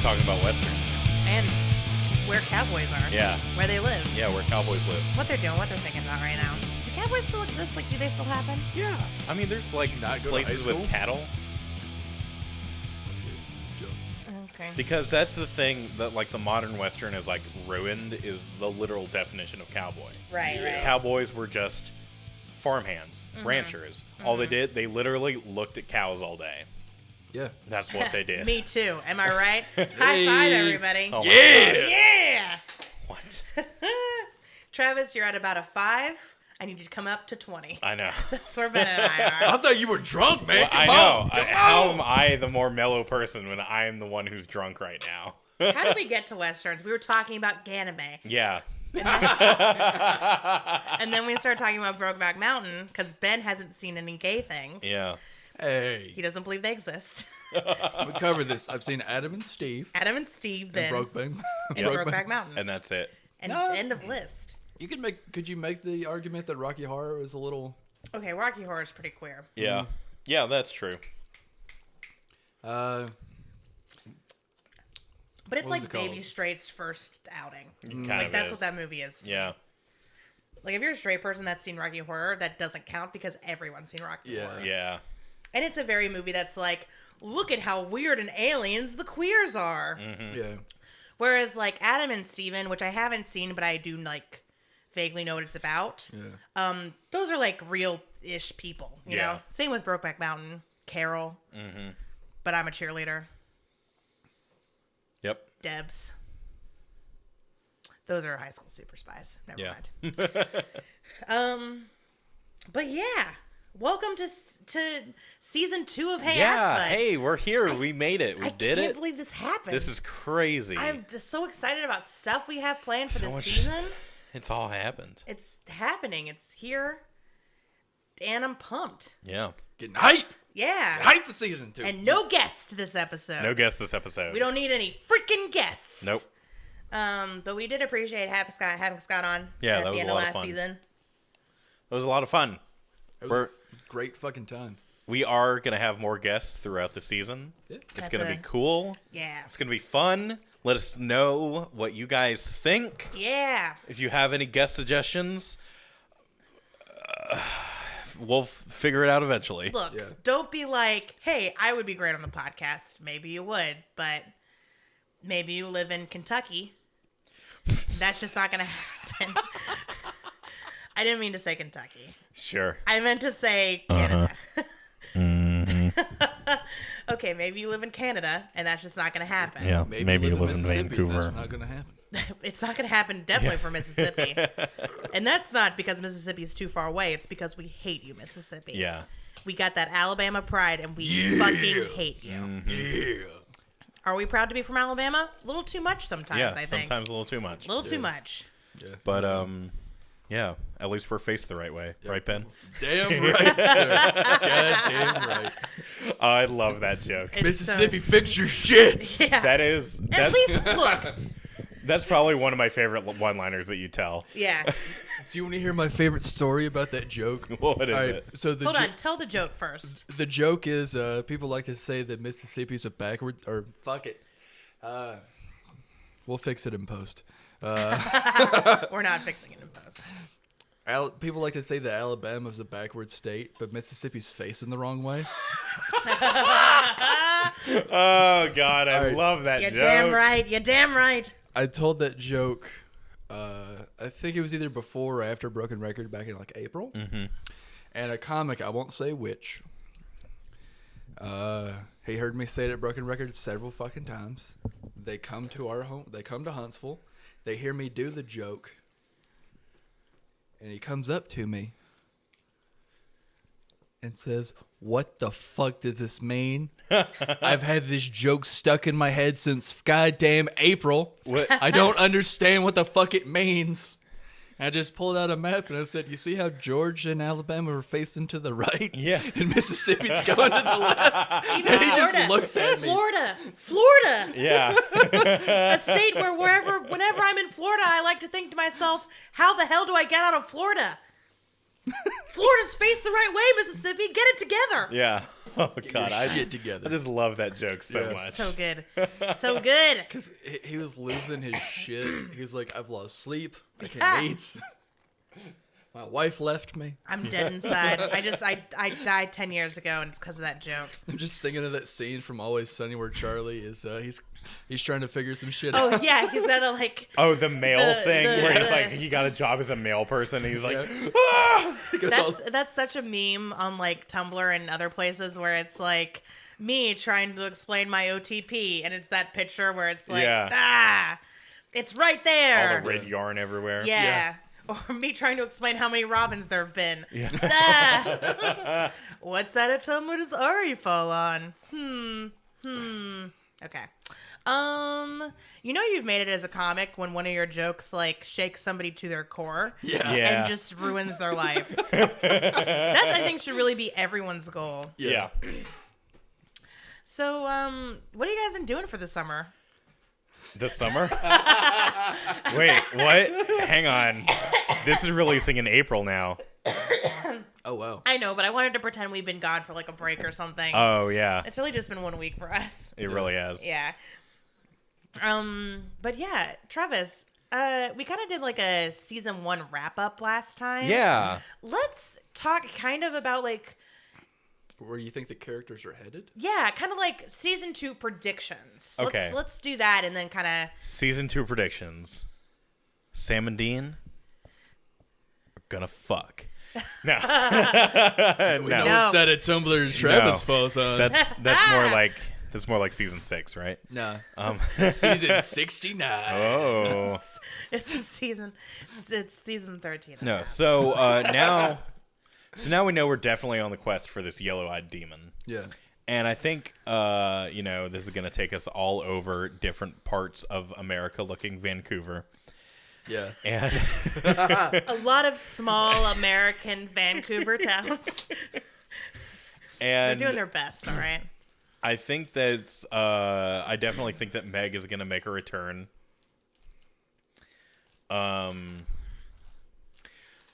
talking about westerns. And where cowboys are. Yeah. Where they live. Yeah, where cowboys live. What they're doing, what they're thinking about right now. Do cowboys still exist? Like, do they still happen? Yeah. I mean, there's like Not go to places high with school? cattle. Okay. Because that's the thing that like the modern western is like ruined is the literal definition of cowboy. Right. Cowboys were just farmhands, ranchers. All they did, they literally looked at cows all day. Yeah. That's what they did. Me too. Am I right? High five, everybody. Oh my Yeah. Yeah. God. What? Travis, you're at about a 5. I need you to come up to 20. I know. That's where Ben and I are. I thought you were drunk, man. Well, Come I know. on. Come How on. am I the more mellow person when I am the one who's drunk right now? How did we get to westerns? We were talking about Ganame. Yeah. And then we started talking about Brokeback Mountain because Ben hasn't seen any gay things. Yeah. Hey, He doesn't believe they exist. we covered this. I've seen Adam and Steve Adam and Steve, and then Brokeback. Mountain. And that's it. And No. end of list. You could make. Could you make the argument that Rocky Horror is a little? Okay, Rocky Horror is pretty queer. Yeah. Yeah, that's true. But it's What was like it called? Baby Straight's first outing. Kind Like, of that's is. what that movie is. Yeah. Like, if you're a straight person that's seen Rocky Horror, that doesn't count because everyone's seen Rocky Yeah. Horror. Yeah. And it's a very movie that's like, look at how weird and aliens the queers are. Yeah. Whereas, like, Adam and Steven, which I haven't seen, but I do, like, vaguely know what it's about. Yeah. Those are, like, real-ish people, you Yeah. know? Same with Brokeback Mountain, Carol. But I'm a cheerleader. Yep. Debs. Those are high school super spies. Never Yeah. mind. But yeah, welcome to season 2 of Hey Yeah. Assbutt. Hey, we're here. We made it. We I did can't it. believe this happened. This is crazy. I'm just so excited about stuff we have planned for So this much- season. It's all happened. It's happening. It's here, and I'm pumped. Yeah. Getting hype. Yeah, Hype for season 2. and no guest this episode. No guest this episode. We don't need any freaking guests. Nope. But we did appreciate having Scott on. Yeah, at that the was end a lot of of last fun. season. It was a lot of fun. It was We're- a great fucking time. We are going to have more guests throughout the season. Yeah. It's That's going to a- be cool. Yeah. It's going to be fun. Let us know what you guys think. Yeah. If you have any guest suggestions, we'll figure it out eventually. Look, Yeah. don't be like, hey, I would be great on the podcast. Maybe you would, but maybe you live in Kentucky. That's just not going to happen. I didn't mean to say Kentucky. Sure. I meant to say Canada. Okay, maybe you live in Canada, and that's just not going to happen. Yeah. Maybe you live in Mississippi, Vancouver. That's not gonna happen. It's not going to happen definitely for Mississippi. And that's not because Mississippi is too far away. It's because we hate you, Mississippi. Yeah. We got that Alabama pride, and we fucking hate you. Mm-hmm. Yeah. Are we proud to be from Alabama? A little too much sometimes, Yeah, I think. sometimes a little too much. A little too much. Yeah. But, yeah, at least we're faced the right way. Right, Ben? Damn right, sir. Goddamn right. I love that joke. It's Mississippi, fix your shit. Yeah. That is... At That's, least, look. that's probably one of my favorite one-liners that you tell. Yeah. Do you want to hear my favorite story about that joke? What is All right, it? so the Hold on. Tell the joke first. The joke is people like to say that Mississippi's a backward or fuck it. We'll fix it in post. We're not fixing it in post. People like to say that Alabama's a backward state, but Mississippi's facing the wrong way. Oh, God, I All right. love that You're joke. damn right. You're damn right. I told that joke. I think it was either before or after Broken Record back in like April. Mm-hmm. And a comic, I won't say which. He heard me say it at Broken Record several fucking times. They come to our home. They come to Huntsville. They hear me do the joke. And he comes up to me and says, "What the fuck does this mean? I've had this joke stuck in my head since goddamn April. What? I don't understand what the fuck it means." I just pulled out a map and I said, "You see how Georgia and Alabama are facing to the right? Yeah. And Mississippi's going to the left." Even And he just Florida. looks at me. Florida. Yeah. A state where whenever I'm in Florida, I like to think to myself, how the hell do I get out of Florida? Florida's faced the right way, Mississippi. Get it together. Yeah. Oh Get God, your I shit together. I just love that joke so Yeah. much. So good. So good. Because he was losing his shit. He was like, I've lost sleep. I can't eat. My wife left me. I'm dead inside. I died 10 years ago, and it's because of that joke. I'm just thinking of that scene from Always Sunny where Charlie is, he's trying to figure some shit out. Oh, yeah. He's got to, like... Oh, the mail thing where he's the- like, he got a job as a mail person. And he's like, Yeah. ah! That's such a meme on, like, Tumblr and other places where it's, like, me trying to explain my OTP, and it's that picture where it's like, it's right there. all the red yarn everywhere. Yeah. Or me trying to explain how many Robins there have been. Yeah. Ah. What side of Tumblr does Ari fall on? Okay. You know you've made it as a comic when one of your jokes like shakes somebody to their core Yeah. Yeah. and just ruins their life. That I think should really be everyone's goal. Yeah. So, what have you guys been doing for the summer? This summer? Wait, what? Hang on. This is releasing in April now. Oh, wow. I know, but I wanted to pretend we've been gone for like a break or something. Oh, yeah. It's really just been 1 week for us. It really has. Yeah. But yeah, Travis, we kind of did like a season 1 wrap up last time. Yeah. Let's talk kind of about like, Where you think the characters are headed? yeah, kind of like season 2 predictions. Okay. Let's do that and then kind of. Season 2 predictions. Sam and Dean are gonna fuck. No. We No. No. said it. Tumblr's Travis falls on. That's more like season 6, right? Nah. Um, Season 69. oh. It's a season. It's season 13. No. So now we know we're definitely on the quest for this yellow-eyed demon. Yeah. And I think, this is going to take us all over different parts of America looking Vancouver. Yeah. And A lot of small American Vancouver towns. They're and doing their best, all right? I think that's, I definitely think that Meg is going to make a return.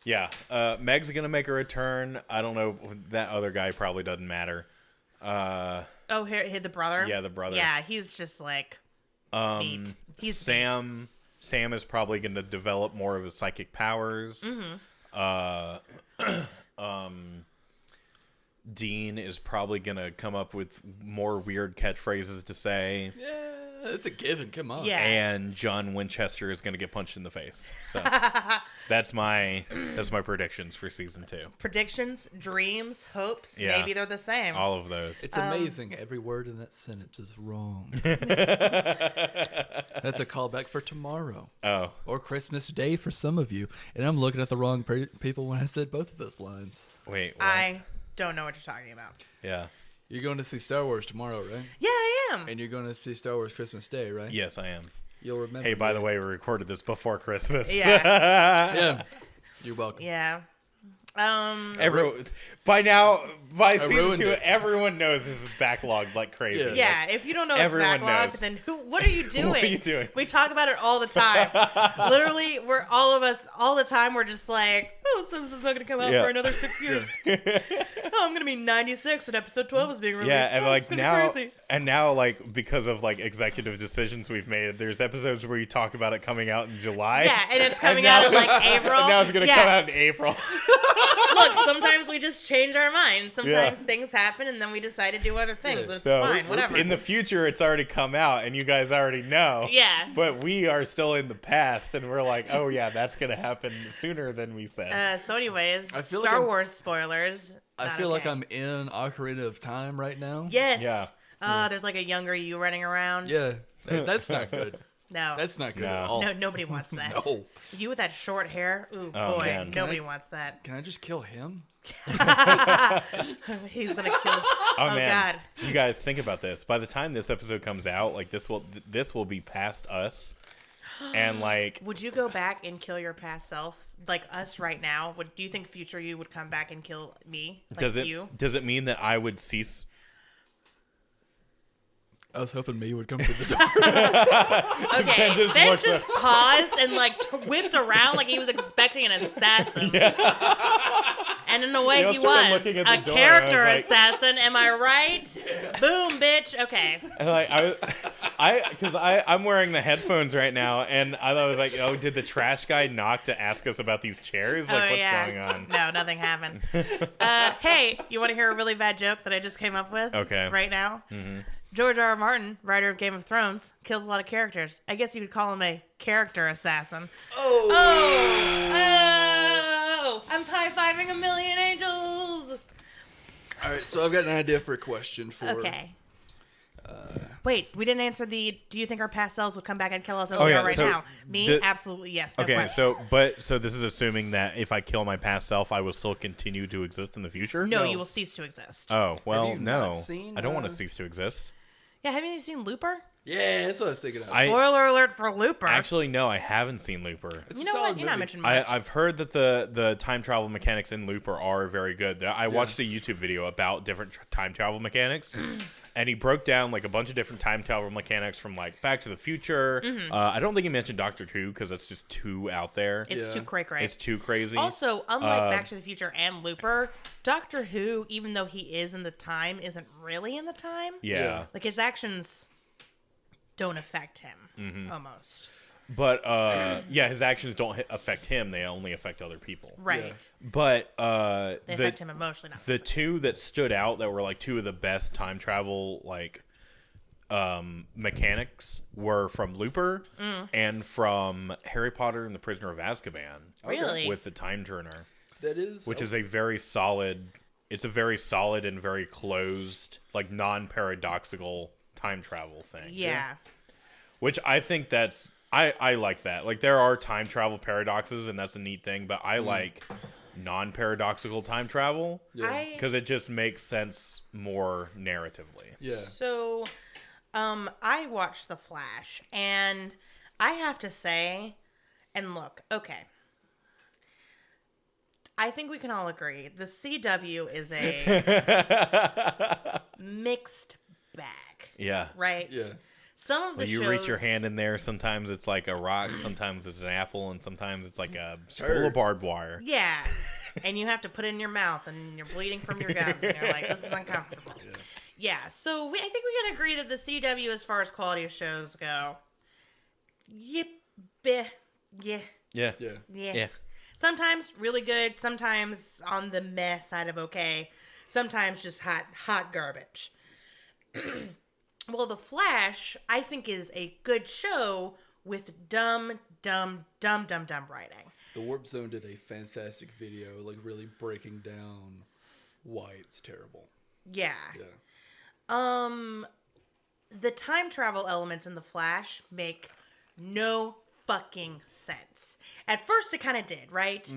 Yeah, Meg's going to make a return. I don't know, that other guy probably doesn't matter. Oh, here the brother? Yeah, the brother. Yeah, he's just like neat. He's Sam is probably going to develop more of his psychic powers. Dean is probably going to come up with more weird catchphrases to say. Yeah, it's a given. Come on. Yeah. And John Winchester is going to get punched in the face. So that's my predictions for season 2. Predictions, dreams, hopes, Yeah. maybe they're the same. All of those. It's amazing. Every word in that sentence is wrong. That's a callback for tomorrow. Oh. Or Christmas Day for some of you. And I'm looking at the wrong people when I said both of those lines. Wait. What? I don't know what you're talking about. Yeah. You're going to see Star Wars tomorrow, right? Yeah, I am. And you're going to see Star Wars Christmas Day, right? Yes, I am. You'll remember. Hey, by the way, we recorded this before Christmas. Yeah. Yeah. You're welcome. Yeah. By season ruined 2, it. everyone knows this is backlogged like crazy. Yeah. Yeah, if you don't know it's Everyone backlogged, knows. then what are you doing? What are you doing? We talk about it all the time. Literally, we're all of us all the time. We're just like, oh, Simpsons not going to come out Yeah. for another 6 years. Oh, I'm going to be 96 and episode 12 is being released. Yeah, and Oh, like it's gonna be now, crazy. because of like executive decisions we've made, there's episodes where you talk about it coming out in July. Yeah, and it's coming now out in like April. And now it's gonna Yeah. come out in April. Look, sometimes we just change our minds. Sometimes things happen, and then we decide to do other things. Yeah, It's So fine, whatever. in the future, it's already come out, and you guys already know. Yeah. But we are still in the past, and we're like, oh yeah, that's gonna happen sooner than we said. So, anyways, I feel Star like Wars spoilers. I Not feel like okay. I'm in Ocarina of Time right now. Yes. Yeah. There's like a younger you running around. Yeah. That's not good. No. That's not good No. at all. No, nobody wants that. No. You with that short hair? Ooh, Oh, boy, man. nobody wants that. Can I just kill him? He's gonna kill. Oh, man, God. you guys think about this. By the time this episode comes out, like this will be past us, and like Would you go back and kill your past self, like us right now? Do you think future you would come back and kill me? Like does you? it mean that I would cease? I was hoping me would come through the door. Okay, just Ben looks just paused and like whipped around like he was expecting an assassin. And in a way, You he started was looking at a the door, character I was like- assassin. Am I right? Boom, bitch. Okay. And like because I'm wearing the headphones right now, and I was like, oh, did the trash guy knock to ask us about these chairs? Like, what's going on? No, nothing happened. Hey, you want to hear a really bad joke that I just came up with? Okay. Right now? Mm-hmm. George R. R. Martin, writer of Game of Thrones, kills a lot of characters. I guess you could call him a character assassin. Oh. I'm high-fiving a million angels. All right, so I've got an idea for a question for. Okay. Wait, we didn't answer the. Do you think our past selves would come back and kill us as Oh, we yeah, are right so now? Me, the- absolutely yes. No Okay, question. so this is assuming that if I kill my past self, I will still continue to exist in the future? No, No. you will cease to exist. Oh, well, you no. not seen, I don't want to cease to exist. Yeah, haven't you seen Looper? Yeah, that's what I was thinking of. Spoiler alert for Looper. Actually, no, I haven't seen Looper. It's you a know solid what? You're not movie. mentioning much. I've heard that the time travel mechanics in Looper are very good. I watched a YouTube video about different time travel mechanics, and he broke down like a bunch of different time travel mechanics from like Back to the Future. I don't think he mentioned Doctor Who because that's just too out there. It's too cray-cray. It's too crazy. Also, unlike Back to the Future and Looper, Doctor Who, even though he is in the time, isn't really in the time. yeah. Like, his actions don't affect him, almost. But yeah, his actions don't affect him; they only affect other people. Right. Yeah. But They affect him emotionally, not the two that stood out that were like two of the best time travel like mechanics were from Looper and from Harry Potter and the Prisoner of Azkaban. Really? With the time turner, That is. which is a very solid. It's a very solid and very closed, like non-paradoxical time travel thing. Yeah. Which I think that's I like that. Like there are time travel paradoxes and that's a neat thing, but I like non-paradoxical time travel Yeah. because it just makes sense more narratively. Yeah. So, I watched The Flash, and I have to say, and look, okay. I think we can all agree the CW is a mixed bag, Yeah. right? Yeah. Some of the When you shows, reach your hand in there, sometimes it's like a rock, sometimes it's an apple, and sometimes it's like a spool of barbed wire. yeah, and you have to put it in your mouth, and you're bleeding from your gums, and you're like, this is uncomfortable. Yeah, so I think we can agree that the CW, as far as quality of shows go, yeah. Yeah. Yeah. Yeah. Sometimes really good, sometimes on the meh side of okay, sometimes just hot garbage. Well, The Flash, I think, is a good show with dumb writing. The Warp Zone did a fantastic video, like really breaking down why it's terrible. Yeah. Yeah. The time travel elements in The Flash make no fucking sense. At first, it kind of did, right?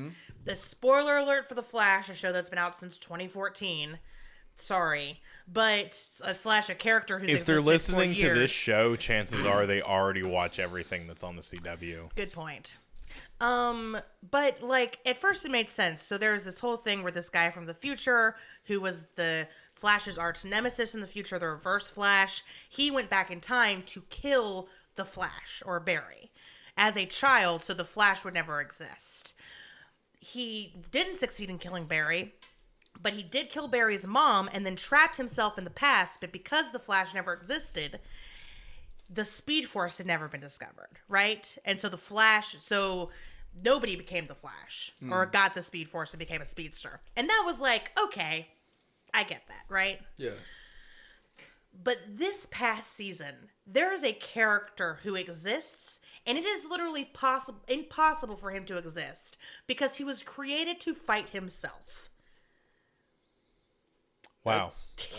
The spoiler alert for The Flash, a show that's been out since 2014. Sorry, but slash a character who's If they're existed for listening to this years. show, chances are they already watch everything that's on the CW. Good point. But like at first it made sense. So there was this whole thing where this guy from the future, who was the Flash's arch nemesis in the future, the Reverse Flash, he went back in time to kill the Flash or Barry as a child, so the Flash would never exist. He didn't succeed in killing Barry, but he did kill Barry's mom and then trapped himself in the past. But because the Flash never existed, the Speed Force had never been discovered, right? And so the Flash, so nobody became the Flash or got the Speed Force and became a speedster. And that was like, okay, I get that, right? Yeah. But this past season, there is a character who exists, and it is literally impossible for him to exist because he was created to fight himself. Wow.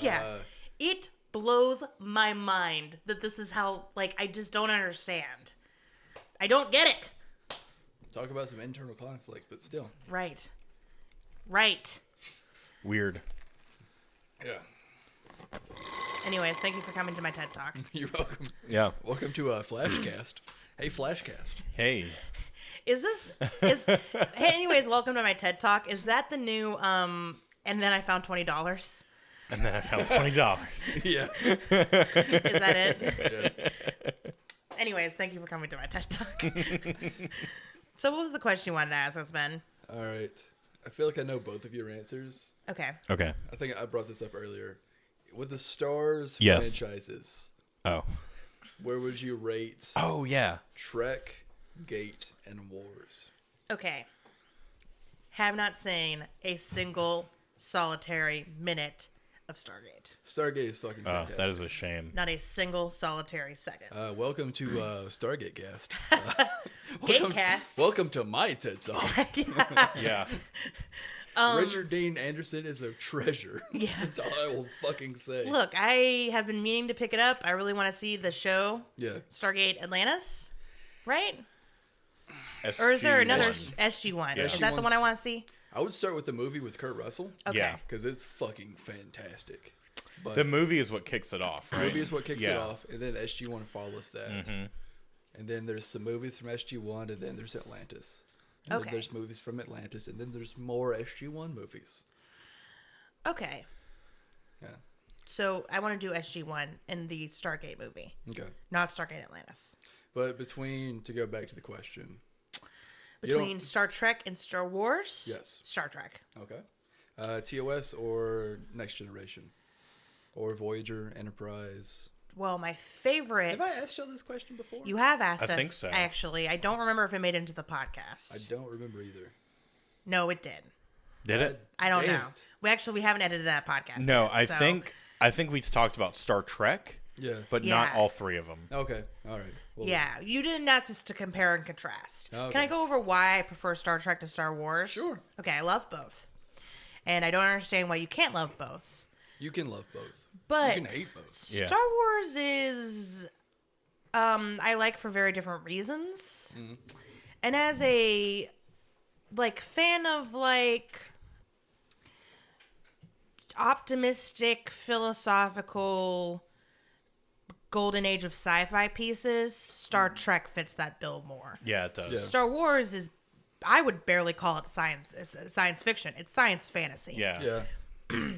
Yeah. It blows my mind that this is how, like, I just don't understand. I don't get it. Talk about some internal conflict, but still. Right. Weird. Yeah. Anyways, thank you for coming to my TED Talk. You're welcome. Yeah. Welcome to Flashcast. Hey, Flashcast. Hey. Hey, anyways, welcome to my TED Talk. Is that the new, and then I found $20? And then I found $20. Yeah. Is that it? Yeah. Anyways, thank you for coming to my TED Talk. So what was the question you wanted to ask us, Ben? All right. I feel like I know both of your answers. Okay. Okay. I think I brought this up earlier. With the Stars Yes. franchises, Oh. where would you rate Oh, yeah. Trek, Gate, and Wars? Okay. Have not seen a single solitary minute of Stargate. Stargate is fucking Oh, fantastic. that is a shame. Not a single solitary second. Welcome to Stargate Cast. Gatecast. Welcome to my TED Talk. Yeah. Richard Dean Anderson is a treasure. Yeah. That's all I will fucking say. Look, I have been meaning to pick it up. I really want to see the show Yeah. Stargate Atlantis, right? SG1. Or is there another SG1? Yeah. Is that the one I want to see? I would start with the movie with Kurt Russell. Okay. Yeah. Because it's fucking fantastic. But The movie is what kicks it off, the right? movie is what kicks it Yeah. off, and then SG1 follows that. Mm-hmm. And then there's some movies from SG1, and then there's Atlantis. And Okay. then there's movies from Atlantis, and then there's more SG1 movies. Okay. Yeah. So I want to do SG1 in the Stargate movie, Okay. not Stargate Atlantis. But to go back to the question. Between Star Trek and Star Wars? Yes. Star Trek. Okay. TOS or Next Generation? Or Voyager, Enterprise? Well, my favorite. Have I asked you this question before? You have asked I us, think so. actually. I don't remember if it made it into the podcast. I don't remember either. No, it did. Did it? I don't Damn know. We haven't edited that podcast. No, yet, I think we talked about Star Trek, Yeah. but not Yeah. all three of them. Okay. All right. Well, Yeah, you didn't ask us to compare and contrast. Okay. Can I go over why I prefer Star Trek to Star Wars? Sure. Okay, I love both. And I don't understand why you can't love both. You can love both. But You can hate both. Yeah. Star Wars is I like for very different reasons. And as a fan of optimistic, philosophical golden age of sci-fi pieces, Star Trek fits that bill more. Yeah, it does. Yeah. Star Wars is, I would barely call it science fiction. It's science fantasy. Yeah. Yeah.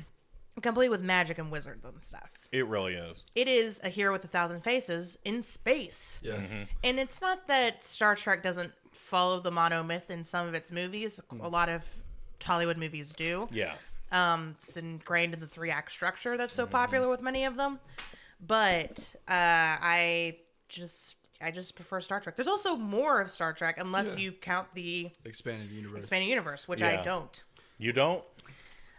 Complete with magic and wizards and stuff. It really is. It is a hero with 1,000 faces in space. Yeah. And it's not that Star Trek doesn't follow the mono myth in some of its movies. A lot of Hollywood movies do. Yeah. It's ingrained in the 3-act structure that's so popular with many of them. But I just prefer Star Trek. There's also more of Star Trek, unless Yeah. you count the Expanded universe. expanded universe, which Yeah. I don't. You don't?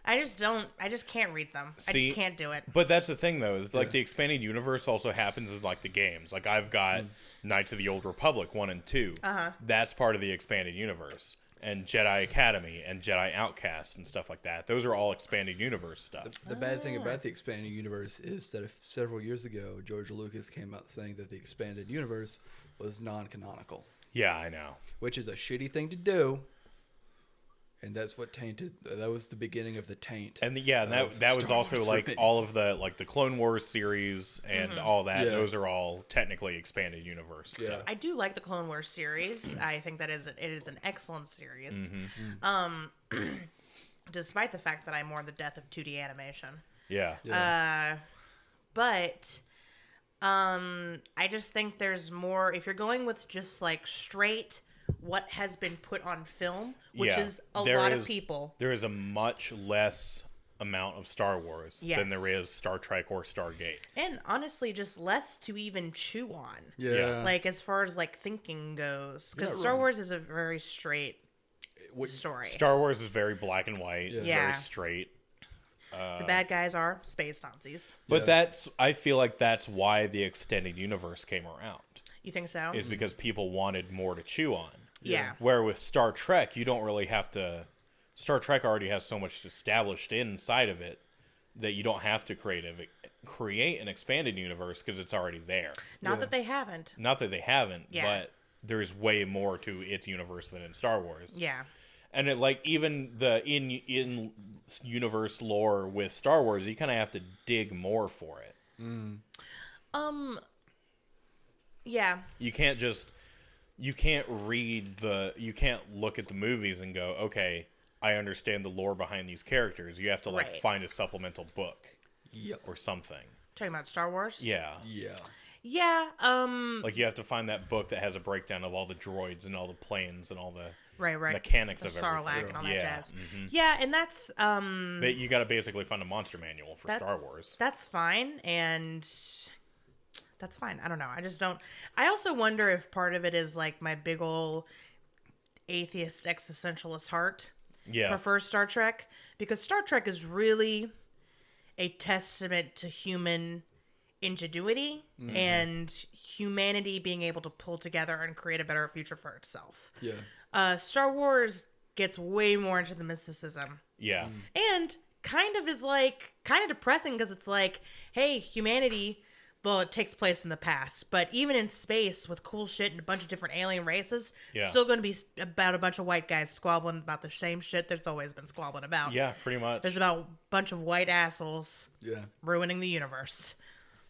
I just don't. I just can't read them. I See, just can't do it. But that's the thing, though. Is Yeah. the expanded universe also happens as the games. I've got Knights of the Old Republic 1 and 2. Uh-huh. That's part of the expanded universe. And Jedi Academy and Jedi Outcast and stuff like that. Those are all expanded universe stuff. The bad thing about the expanded universe is that several years ago, George Lucas came out saying that the expanded universe was non-canonical, Yeah, I know. which is a shitty thing to do. And that's what tainted. That was the beginning of the taint. And that was Star also Wars like for me. all of the Clone Wars series and all that. Yeah. Those are all technically expanded universe Yeah. stuff. I do like the Clone Wars series. I think it is an excellent series. Despite the fact that I'm more the death of 2D animation. Yeah. Yeah. But I just think there's more if you're going with just straight what has been put on film, which Yeah. is a There lot is- of people. There is a much less amount of Star Wars than Yes. there is Star Trek or Stargate. And honestly, just less to even chew on. Yeah. As far as thinking goes. You're Because not Star wrong. Wars is a very straight What- story. Star Wars is very black and white. It's Yeah. very straight. The bad guys are space Nazis. But Yeah. I feel like that's why the extended universe came around. You think so? Is because people wanted more to chew on. Yeah. Where with Star Trek, you don't really have to. Star Trek already has so much established inside of it that you don't have to create an expanded universe because it's already there. Not Yeah. that they haven't. Not that they haven't, Yeah. but there's way more to its universe than in Star Wars. Yeah. And it even the in universe lore with Star Wars, you kind of have to dig more for it. Yeah. You can't look at the movies and go, okay, I understand the lore behind these characters. You have to Right. find a supplemental book. Yep. or something. Talking about Star Wars? Yeah. Yeah. Yeah. Like you have to find that book that has a breakdown of all the droids and all the planes and all the right. mechanics the of Sarlacc everything. and all that Yeah. jazz. Yeah, and that's But you got to basically find a monster manual for Star Wars. That's fine, and that's fine. I don't know. I just don't. I also wonder if part of it is like my big ol' atheist existentialist heart prefers Star Trek, because Star Trek is really a testament to human ingenuity and humanity being able to pull together and create a better future for itself. Yeah. Star Wars gets way more into the mysticism. Yeah. And kind of is like, kind of depressing, because it's like, hey, humanity, well, it takes place in the past, but even in space with cool shit and a bunch of different alien races, still going to be about a bunch of white guys squabbling about the same shit there's always been squabbling about. Yeah, pretty much. There's about a bunch of white assholes ruining the universe.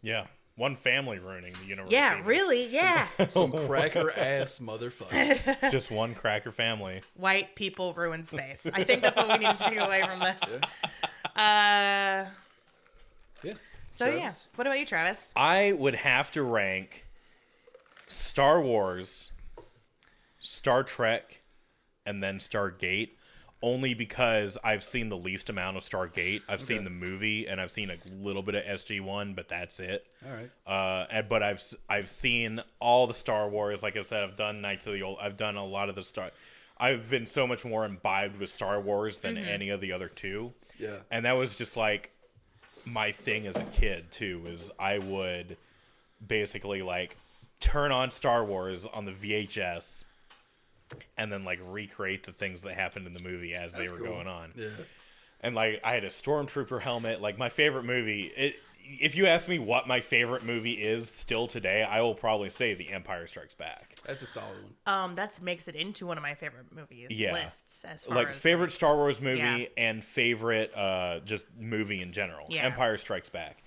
Yeah. One family ruining the universe. Yeah, even. really? Yeah. Some cracker ass motherfuckers. Just one cracker family. White people ruin space. I think that's what we need to take away from this. Yeah. So, Travis? What about you, Travis? I would have to rank Star Wars, Star Trek, and then Stargate, only because I've seen the least amount of Stargate. I've seen the movie, and I've seen a little bit of SG-1, but that's it. All right. But I've seen all the Star Wars. Like I said, I've done Knights of the Old. I've done a lot of the Star. I've been so much more imbibed with Star Wars than any of the other two. Yeah. And that was just like my thing as a kid too. Is I would basically like turn on Star Wars on the VHS and then like recreate the things that happened in the movie as they were going on. Yeah. And like I had a Stormtrooper helmet. Like my favorite movie, if you ask me what my favorite movie is still today, I will probably say The Empire Strikes Back. That's a solid one. That makes it into one of my favorite movies lists as far Like as favorite Star Wars movie Yeah. and favorite just movie in general. Yeah. Empire Strikes Back.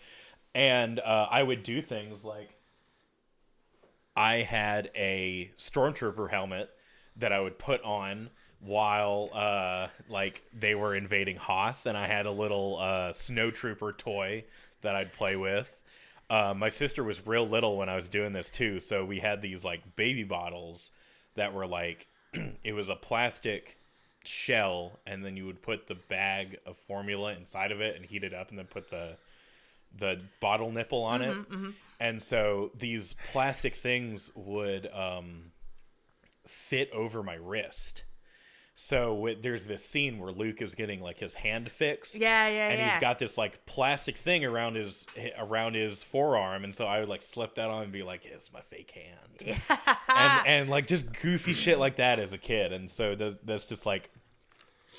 And I would do things like I had a Stormtrooper helmet that I would put on while like they were invading Hoth, and I had a little snowtrooper toy that I'd play with. My sister was real little when I was doing this too, so we had these like baby bottles that were like it was a plastic shell, and then you would put the bag of formula inside of it and heat it up, and then put the bottle nipple on it. And so these plastic things would fit over my wrist. So there's this scene where Luke is getting like his hand fixed. And he's got this like plastic thing around his forearm, and so I would like slip that on and be like, "It's my fake hand." and like just goofy shit like that as a kid, and so that's just like,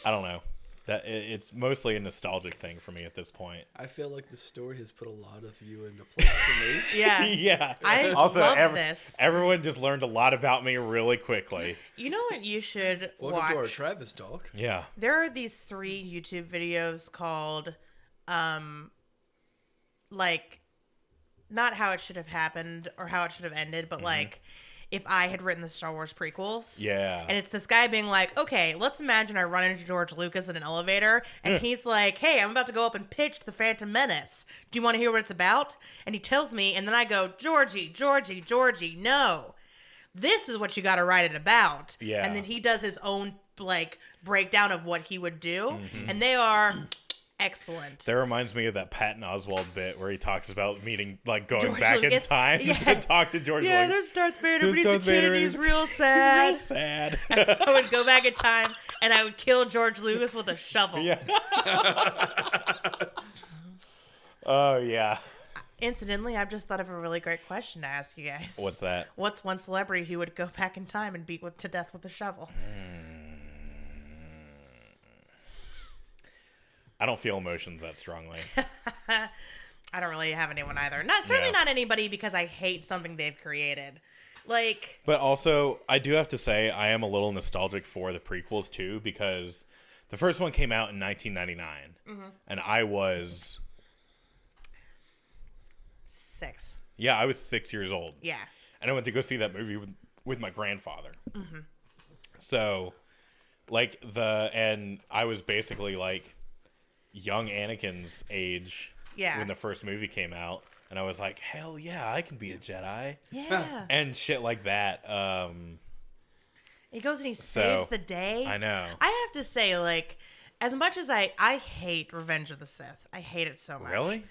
I don't know. That it's mostly a nostalgic thing for me at this point. I feel like the story has put a lot of you into place for me. Yeah. I Also, love this. Everyone just learned a lot about me really quickly. You know what you should Welcome watch? to our Travis talk. Yeah. There are these 3 YouTube videos called, like, not how it should have happened or how it should have ended, but like, if I had written the Star Wars prequels. Yeah. And it's this guy being like, okay, let's imagine I run into George Lucas in an elevator, and he's like, hey, I'm about to go up and pitch The Phantom Menace. Do you want to hear what it's about? And he tells me, and then I go, Georgie, no. This is what you got to write it about. Yeah. And then he does his own, like, breakdown of what he would do. And they are excellent. That reminds me of that Patton Oswalt bit where he talks about meeting, like going George back Lucas. in time to talk to George Yeah, Lucas. there's Darth Vader, but There's he's Darth a kid Vader and and he's he's- real sad. Real sad. I would go back in time and I would kill George Lucas with a shovel. Yeah. Oh, yeah. Incidentally, I've just thought of a really great question to ask you guys. What's that? What's one celebrity who would go back in time and beat to death with a shovel? I don't feel emotions that strongly. I don't really have anyone either. Certainly not anybody, because I hate something they've created. Like, But also, I do have to say, I am a little nostalgic for the prequels too, because the first one came out in 1999, and I was 6. Yeah, I was 6 years old. Yeah. And I went to go see that movie with my grandfather. So, like, and I was basically, like, young Anakin's age Yeah. when the first movie came out, and I was like, hell yeah, I can be a Jedi. Yeah. And shit like that. He goes and he saves the day. I know. I have to say, like, as much as I hate Revenge of the Sith. I hate it so much. Really?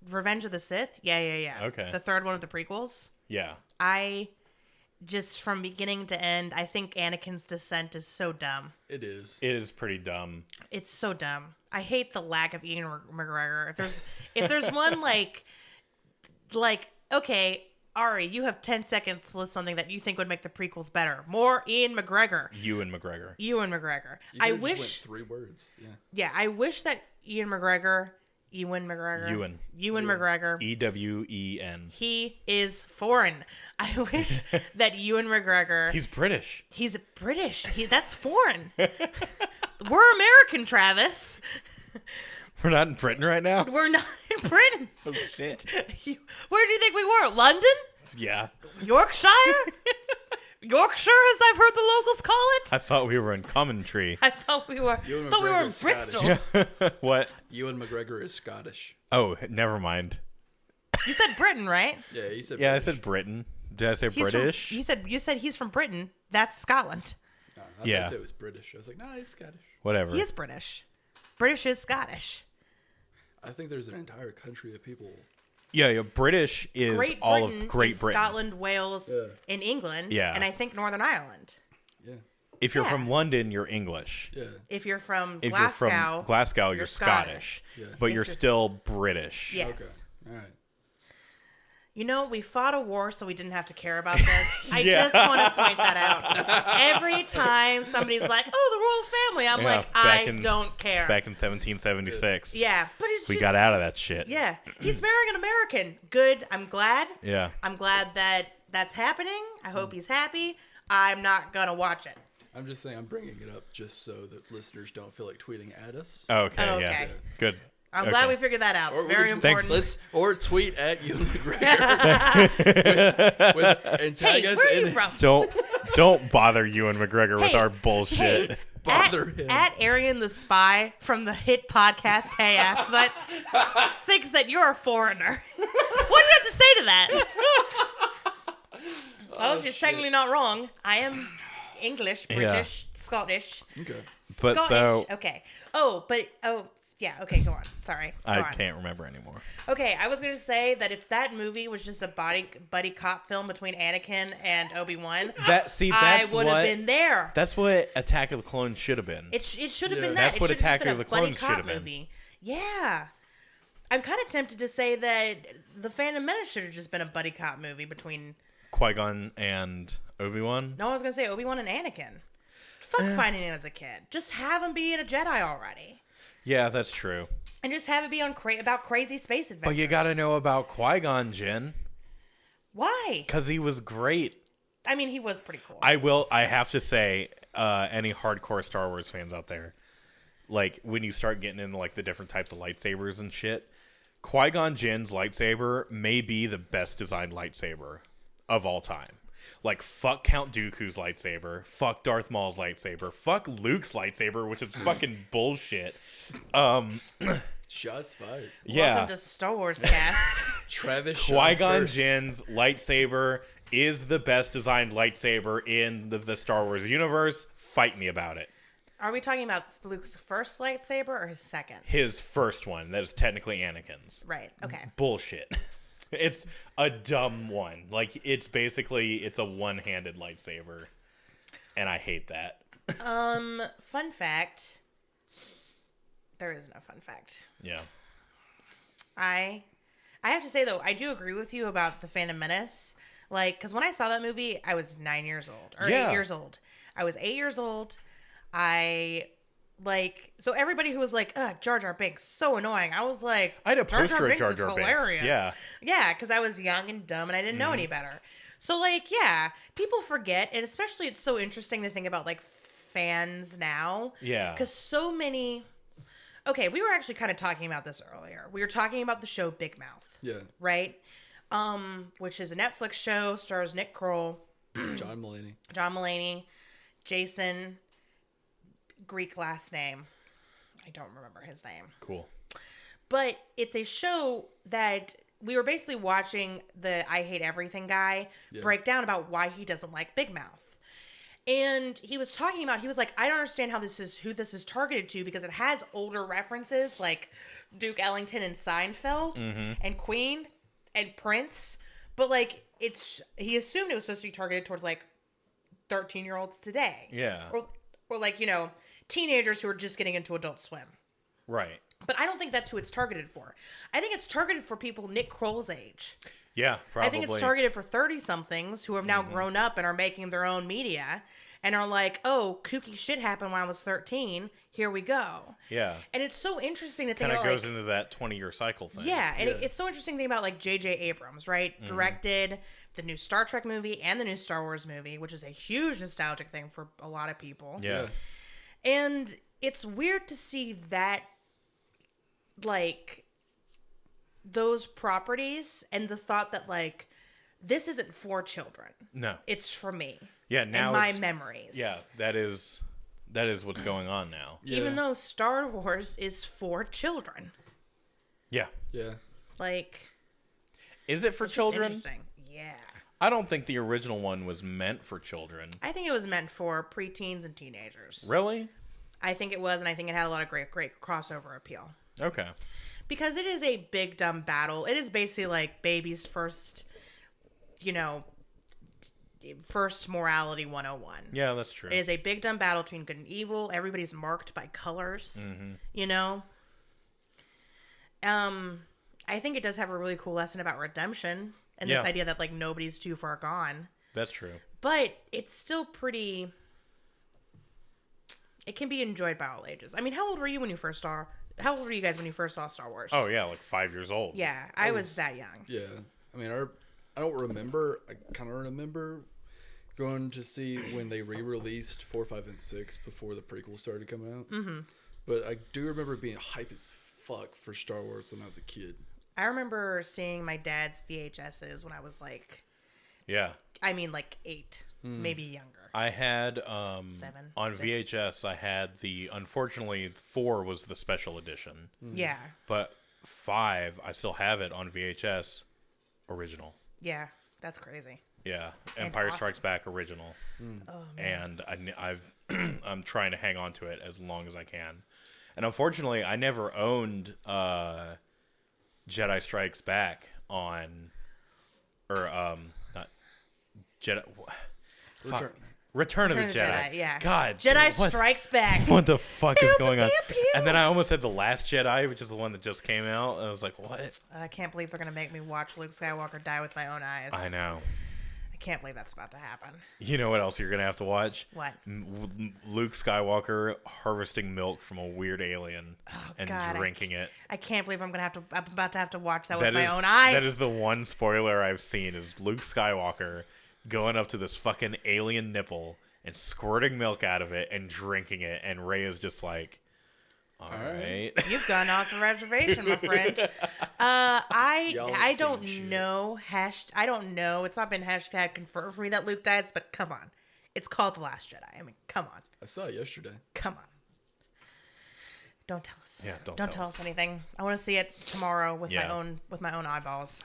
Revenge of the Sith? Yeah. Okay. The third one of the prequels. Yeah. I just, from beginning to end, I think Anakin's descent is so dumb. It is. It is pretty dumb. It's so dumb. I hate the lack of Ian McGregor. If there's one like, okay, Ari, you have 10 seconds to list something that you think would make the prequels better. More Ian McGregor. Ewan McGregor. Ewan McGregor. You I could've just wish. went 3 words. Yeah. Yeah, I wish that Ewan McGregor. Ewan. McGregor. EWEN. He is foreign. I wish that Ewan McGregor. He's British. He's British. That's foreign. We're American, Travis. We're not in Britain right now? We're not in Britain. Oh, shit. Where do you think we were? London? Yeah. Yorkshire? Yorkshire, as I've heard the locals call it? I thought we were in Commentry. I thought we were. Ewan Thought we were in McGregor's Bristol. Scottish. What? Ewan McGregor is Scottish. Oh, never mind. You said Britain, right? Yeah, he said. Yeah, British. I said Britain. Did I say He's British? You said he's from Britain. That's Scotland. No, I thought Yeah. it was British. I was like, nah, he's Scottish. Whatever. He is British. British is Scottish. I think there's an entire country of people. Yeah, British is Great all Britain of Great is Britain. Scotland, Wales, Yeah. and England. Yeah. And I think Northern Ireland. Yeah. If you're Yeah. from London, you're English. Yeah. If you're from If Glasgow, you're from Glasgow, you're Scottish. Scottish. Yeah. But If you're you're- still British. yes. Okay. All right. You know, we fought a war so we didn't have to care about this. I Yeah. just want to point that out. Every time somebody's like, "Oh, the royal family," I'm Yeah, like, back I in- don't care. Back in 1776. Yeah, but it's We just, got out of that shit. Yeah, he's marrying an American. Good. I'm glad. Yeah. I'm glad that that's happening. I hope he's happy. I'm not gonna watch it. I'm just saying, I'm bringing it up just so that listeners don't feel like tweeting at us. Okay, Oh, yeah. okay. Good. I'm glad we figured that out. Or we Very can- important. Thanks. Or tweet at Ewan McGregor and tag Hey, us where are in you from? Don't bother Ewan McGregor with Hey, our bullshit. Hey, Bother him. At Arian the Spy from the hit podcast Hey Assbutt thinks that you're a foreigner. What do you have to say to that? Well, she's technically not wrong. I am English, British, Scottish. Okay. But Scottish. so Okay. Yeah. Okay, go on. Sorry. Go I on. can't remember anymore. Okay, I was going to say that if that movie was just a buddy cop film between Anakin and Obi-Wan, That's I would have what been there. that's what Attack of the Clones should have been. It should have Yeah. been that. That's It what should have Attack just been of a the buddy Clones cop should have been. movie. Yeah. I'm kind of tempted to say that The Phantom Menace should have just been a buddy cop movie between... Qui-Gon and Obi-Wan. No, I was going to say Obi-Wan and Anakin. Fuck finding him as a kid. Just have him be a Jedi already. Yeah, that's true. And just have it be on about crazy space adventures. But you got to know about Qui-Gon, Jinn, Why? because he was great. I mean, he was pretty cool. I have to say, any hardcore Star Wars fans out there, like when you start getting into like the different types of lightsabers and shit, Qui-Gon Jinn's lightsaber may be the best designed lightsaber of all time. Like, fuck Count Dooku's lightsaber, fuck Darth Maul's lightsaber, fuck Luke's lightsaber, which is fucking bullshit. Shots fired. Yeah, Welcome to Star Wars Cast. Travis shot Qui-Gon first. Jinn's lightsaber is the best designed lightsaber in the Star Wars universe. Fight me about it. Are we talking about Luke's first lightsaber or his second? His first one, that is technically Anakin's. Right. Okay. Bullshit. It's a dumb one. Like, it's a one-handed lightsaber. And I hate that. Fun fact. There is no fun fact. Yeah. I have to say though, I do agree with you about the Phantom Menace. Like, because when I saw that movie, I was 9 years old or Yeah. 8 years old. I was 8 years old. So everybody who was like, "Ugh, Jar Jar Binks, so annoying." I was like, I had a poster of Jar is Jar Binks. hilarious. Yeah. Yeah, because I was young and dumb and I didn't know any better. So like, yeah, people forget, and especially it's so interesting to think about like fans now. Yeah. Because so many. Okay, we were actually kind of talking about this earlier. We were talking about the show Big Mouth. Yeah. Right? Which is a Netflix show, stars Nick Kroll, John Mulaney. John Mulaney, Jason, Greek last name. I don't remember his name. Cool. But it's a show that we were basically watching the I Hate Everything guy break down about why he doesn't like Big Mouth. And he was talking about, he was like, I don't understand who this is targeted to, because it has older references like Duke Ellington and Seinfeld and Queen and Prince. But like, he assumed it was supposed to be targeted towards like 13-year-olds today. Yeah. Or like, you know, teenagers who are just getting into Adult Swim. Right. But I don't think that's who it's targeted for. I think it's targeted for people Nick Kroll's age. Yeah, probably. I think it's targeted for 30-somethings who have now grown up and are making their own media and are like, oh, kooky shit happened when I was 13. Here we go. Yeah. And it's so interesting to think Kind about. of goes into that 20-year cycle thing. Yeah, and it's so interesting to think about like J.J. Abrams, right? Directed the new Star Trek movie and the new Star Wars movie, which is a huge nostalgic thing for a lot of people. Yeah. And it's weird to see that, like, those properties and the thought that, like, this isn't for children. No. It's for me. Yeah, now and my memories. Yeah, that is what's going on now. Yeah. Even though Star Wars is for children. Yeah. Yeah. Like, Is it for it's just children? interesting. Yeah. I don't think the original one was meant for children. I think it was meant for preteens and teenagers. Really? I think it was, and I think it had a lot of great crossover appeal. Okay. Because it is a big, dumb battle. It is basically like baby's first morality 101. Yeah, that's true. It is a big, dumb battle between good and evil. Everybody's marked by colors, you know? I think it does have a really cool lesson about redemption and this idea that, like, nobody's too far gone. That's true. But it's still pretty... It can be enjoyed by all ages. I mean, how old were you when you first saw... How old were you guys when you first saw Star Wars? Oh, yeah, like 5 years old. Yeah, I was that young. Yeah. I mean, I don't remember. I kind of remember going to see when they re-released 4, 5, and 6 before the prequel started coming out. Mm-hmm. But I do remember being hype as fuck for Star Wars when I was a kid. I remember seeing my dad's VHSs when I was like... Yeah. I mean, like 8, maybe younger. I had 7, on 6. VHS. I had unfortunately 4 was the special edition. Yeah. But 5, I still have it on VHS, original. Yeah, that's crazy. Yeah, Empire awesome. Strikes Back original. Oh, man. And I'm trying to hang on to it as long as I can. And unfortunately, I never owned Jedi Strikes Back on, or not Jedi. Return of the Jedi. Yeah. God. Jedi what, Strikes Back. What the fuck is going on? pew, pew. And then I almost said The Last Jedi, which is the one that just came out. And I was like, what? I can't believe they're gonna make me watch Luke Skywalker die with my own eyes. I know. I can't believe that's about to happen. You know what else you're gonna have to watch? What? Luke Skywalker harvesting milk from a weird alien and God, drinking it. I can't believe I'm about to have to watch that That with my is- own eyes. That is the one spoiler I've seen is Luke Skywalker going up to this fucking alien nipple and squirting milk out of it and drinking it, and Rey is just like, all right. You've gone off the reservation, my friend. Y'all I seen don't shit. know. I don't know. It's not been hashtag confirmed for me that Luke dies, but come on. It's called The Last Jedi. I mean, come on. I saw it yesterday. Come on. Don't tell us. Yeah, don't tell tell us anything. I want to see it tomorrow with Yeah. my own eyeballs.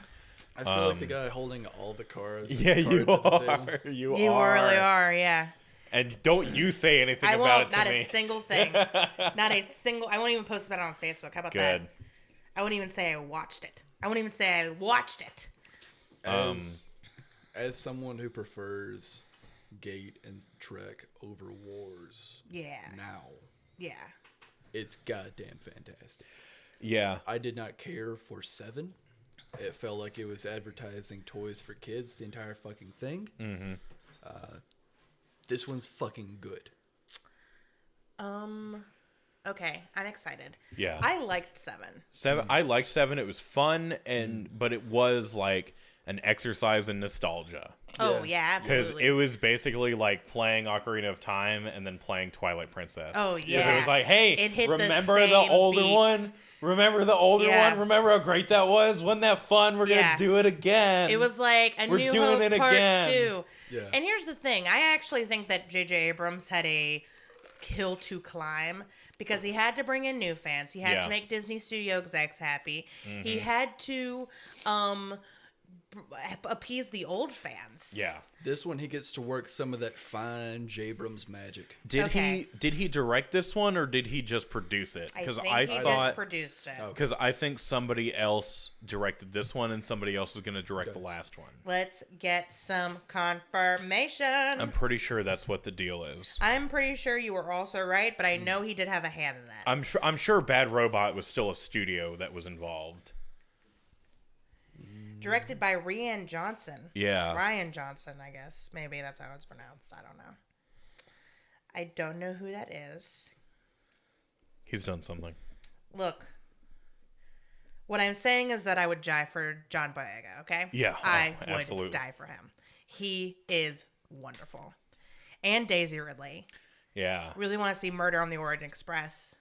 I feel like the guy holding all the cars. Yeah, you are. You You are. really are, yeah. And don't you say anything I about won't. it to Not me. a single thing. Not a single. I won't even post about it on Facebook. How about that? Good. I won't even say I watched it. I won't even say I watched it. As someone who prefers Gate and Trek over Wars Yeah. now, Yeah. it's goddamn fantastic. Yeah. I did not care for 7. It felt like it was advertising toys for kids, the entire fucking thing. Mm-hmm. This one's fucking good. Okay, I'm excited. Yeah. I liked 7. 7. I liked 7. It was fun, but it was like an exercise in nostalgia. Oh yeah, Because absolutely. it was basically like playing Ocarina of Time and then playing Twilight Princess. Oh, 'Cause yeah. it was like, hey, It hit the remember the same older beats. one? Remember the older Yeah. one? Remember how great that was? Wasn't that fun? We're Yeah. going to do it again. It was like a We're New doing Hope it Part again. 2. Yeah. And here's the thing. I actually think that J.J. Abrams had a hill to climb because he had to bring in new fans. He had Yeah. to make Disney studio execs happy. He had to appease the old fans. Yeah. This one, he gets to work some of that fine Jabrams magic. Did he direct this one or did he just produce it? I think I he just thought produced it. because I think somebody else directed this one and somebody else is going to direct the last one. Let's get some confirmation. I'm pretty sure that's what the deal is. I'm pretty sure you were also right, but I know he did have a hand in that. I'm sure Bad Robot was still a studio that was involved. Directed by Rian Johnson. Yeah. Ryan Johnson, I guess. Maybe that's how it's pronounced. I don't know. I don't know who that is. He's done something. Look. What I'm saying is that I would die for John Boyega, okay? Yeah. I would absolutely. die for him. He is wonderful. And Daisy Ridley. Yeah. Really want to see Murder on the Orient Express.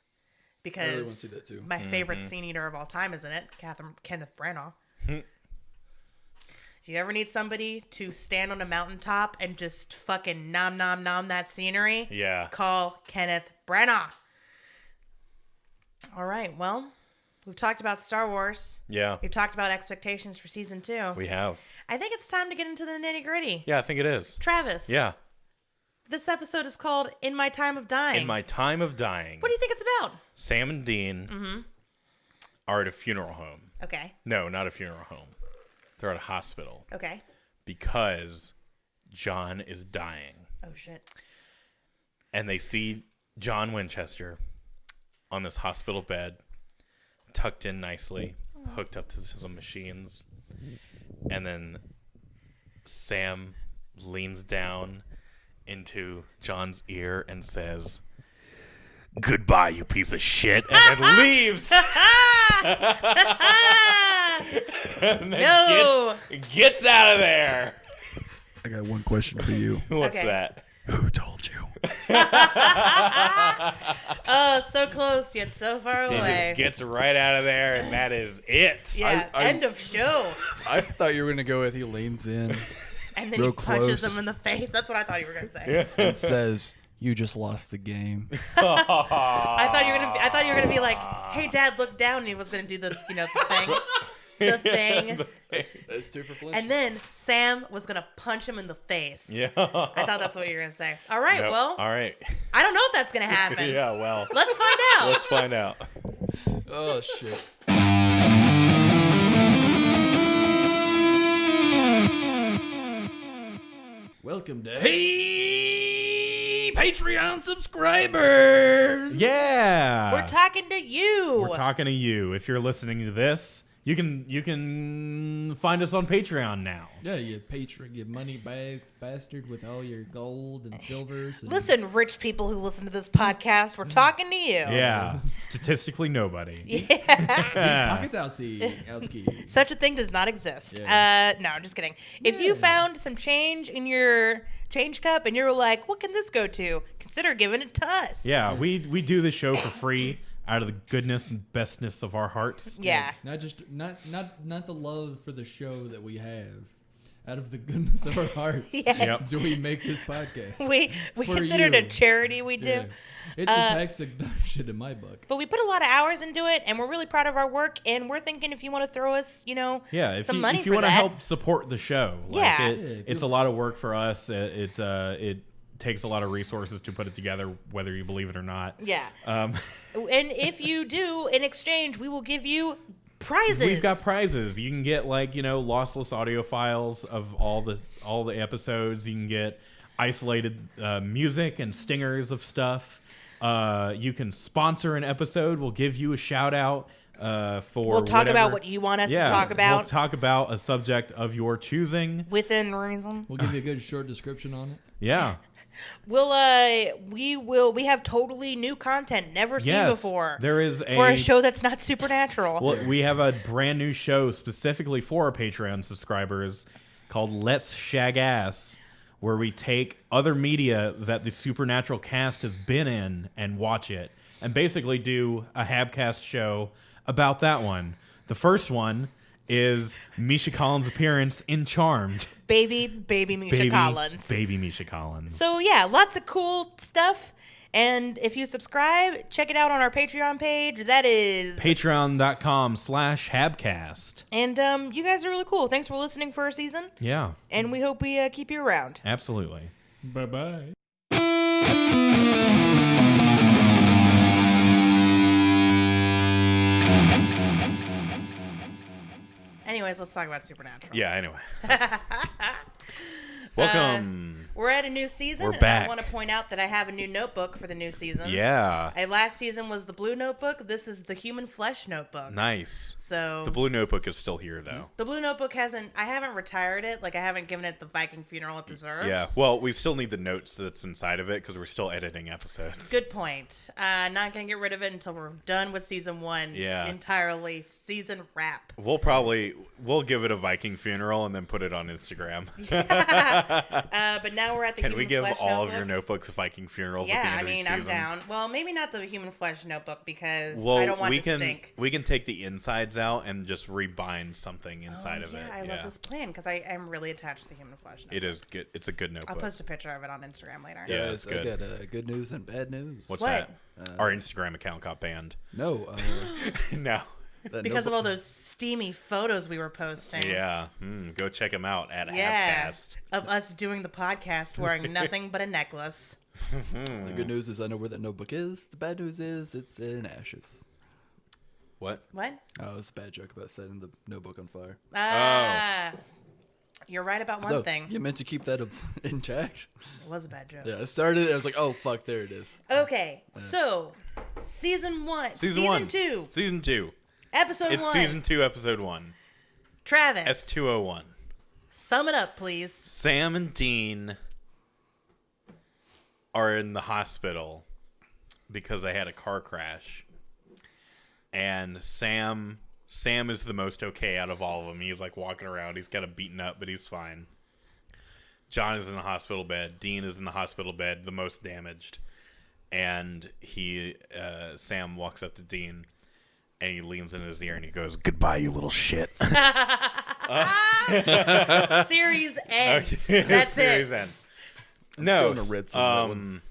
Because I really want to see that too. my favorite scene eater of all time is in it. Kenneth Branagh. If you ever need somebody to stand on a mountaintop and just fucking nom that scenery, Yeah. call Kenneth Branagh. All right, well, we've talked about Star Wars. Yeah. We've talked about expectations for season 2. We have. I think it's time to get into the nitty gritty. Yeah, I think it is. Travis. Yeah. This episode is called In My Time of Dying. In My Time of Dying. What do you think it's about? Sam and Dean are at a funeral home. Okay. No, not a funeral home. They're at a hospital Okay. because John is dying. Oh, shit. And they see John Winchester on this hospital bed, tucked in nicely, hooked up to some machines. And then Sam leans down into John's ear and says, "Goodbye, you piece of shit," and then leaves. And then No. gets out of there. I got one question for you. What's Okay. that? Who told you? Oh, so close yet so far He away. just gets right out of there, and that is it. Yeah, I- end of show. I thought you were gonna go with he leans in And then Real he punches close. him in the face. That's what I thought you were gonna say. and says, "You just lost the game." I thought you were gonna be like, "Hey, Dad, look down." And he was gonna do the the thing, That's two for Flinch. and then Sam was gonna punch him in the face. Yeah. I thought that's what you were gonna say. All right, Nope. well, All right. I don't know if that's gonna happen. Yeah, well, Let's find out. let's find out. Oh shit. Welcome to Hey Patreon subscribers. Yeah. We're talking to you. We're talking to you. If you're listening to this, you can find us on Patreon now. Yeah, you patron, you money bags bastard with all your gold and silvers. And Listen, rich people who listen to this podcast, we're talking to you. Yeah. Statistically, nobody. deep pockets outski. Such a thing does not exist. Yeah. No, I'm just kidding. If you found some change in your change cup and you're like, what can this go to? Consider giving it to us. Yeah, we do the show for free out of the goodness and bestness of our hearts. Yeah. Not just not the love for the show that we have. Out of the goodness of our hearts, Yes. Yep. do we make this podcast? We For consider it a you. charity we do. Yeah. It's a tax deduction in my book. But we put a lot of hours into it, and we're really proud of our work. And we're thinking if you want to throw us, Yeah, if some you, money if you for want to that. help support the show, Yeah. it's a lot of work for us. It takes a lot of resources to put it together, whether you believe it or not. Yeah. Um, And if you do, in exchange, we will give you prizes. we've got prizes. You can get lossless audio files of all the episodes. You can get isolated music and stingers of stuff. You can sponsor an episode. We'll give you a shout out. We'll talk about what you want us to talk about. We'll talk about a subject of your choosing. Within reason. We'll give you a good short description on it. Yeah. We have totally new content never seen Yes. before. There is for a show that's not supernatural. Well, we have a brand new show specifically for our Patreon subscribers called Let's Shag Ass, where we take other media that the Supernatural cast has been in and watch it, and basically do a Habcast show about that one. The first one is Misha Collins' appearance in Charmed. baby Misha Collins. Baby Misha Collins. So yeah, lots of cool stuff. And if you subscribe, check it out on our Patreon page. That is Patreon.com/Habcast. And you guys are really cool. Thanks for listening for a season. Yeah. And we hope we keep you around. Absolutely. Bye-bye. Anyways, let's talk about Supernatural. Yeah, anyway. Welcome. We're at a new season. We're and back. I want to point out that I have a new notebook for the new season. Yeah. Last season was the blue notebook. This is the human flesh notebook. Nice. So The blue notebook is still here, though. the blue notebook I haven't retired it. Like, I haven't given it the Viking funeral it deserves. Yeah. Well, we still need the notes that's inside of it because we're still editing episodes. Good point. Not going to get rid of it until we're done with season 1. Yeah. Entirely. Season wrap. We'll give it a Viking funeral and then put it on Instagram. But now we're at the Can human we give flesh all notebook. of your notebooks Viking funerals Yeah, at the I end mean, of each I'm season? down. Well, maybe not the human flesh notebook because Well, I don't want we it to can stink. we can take the insides out and just rebind something inside of it. I love this plan because I am really attached to the human flesh notebook. It is good. It's a good I'll notebook. post a picture of it on Instagram later. Yeah, Guys, it's good. I got good news and bad news. What's What? that? Our Instagram account got banned. No. No. That Because of all notebook- those steamy photos we were posting. Yeah. Go check them out at Yeah. Habcast. Of us doing the podcast wearing nothing but a necklace. The good news is I know where that notebook is. The bad news is it's in ashes. What? What? Oh, it's a bad joke about setting the notebook on fire. You're right about one So, thing. you meant to keep that intact. It was a bad joke. Yeah, I started it. I was like, oh, fuck, there it is. Okay, so season 1. Season 1. 2. Season 2. Episode It's 1. season 2, episode 1. Travis. S201. Sum it up, please. Sam and Dean are in the hospital because they had a car crash. And Sam is the most okay out of all of them. He's like walking around. He's kind of beaten up, but he's fine. John is in the hospital bed. Dean is in the hospital bed, the most damaged. And Sam walks up to Dean and he leans in his ear and he goes, "Goodbye, you little shit." Series ends. That's Series it. ends. No, Still in a red zone,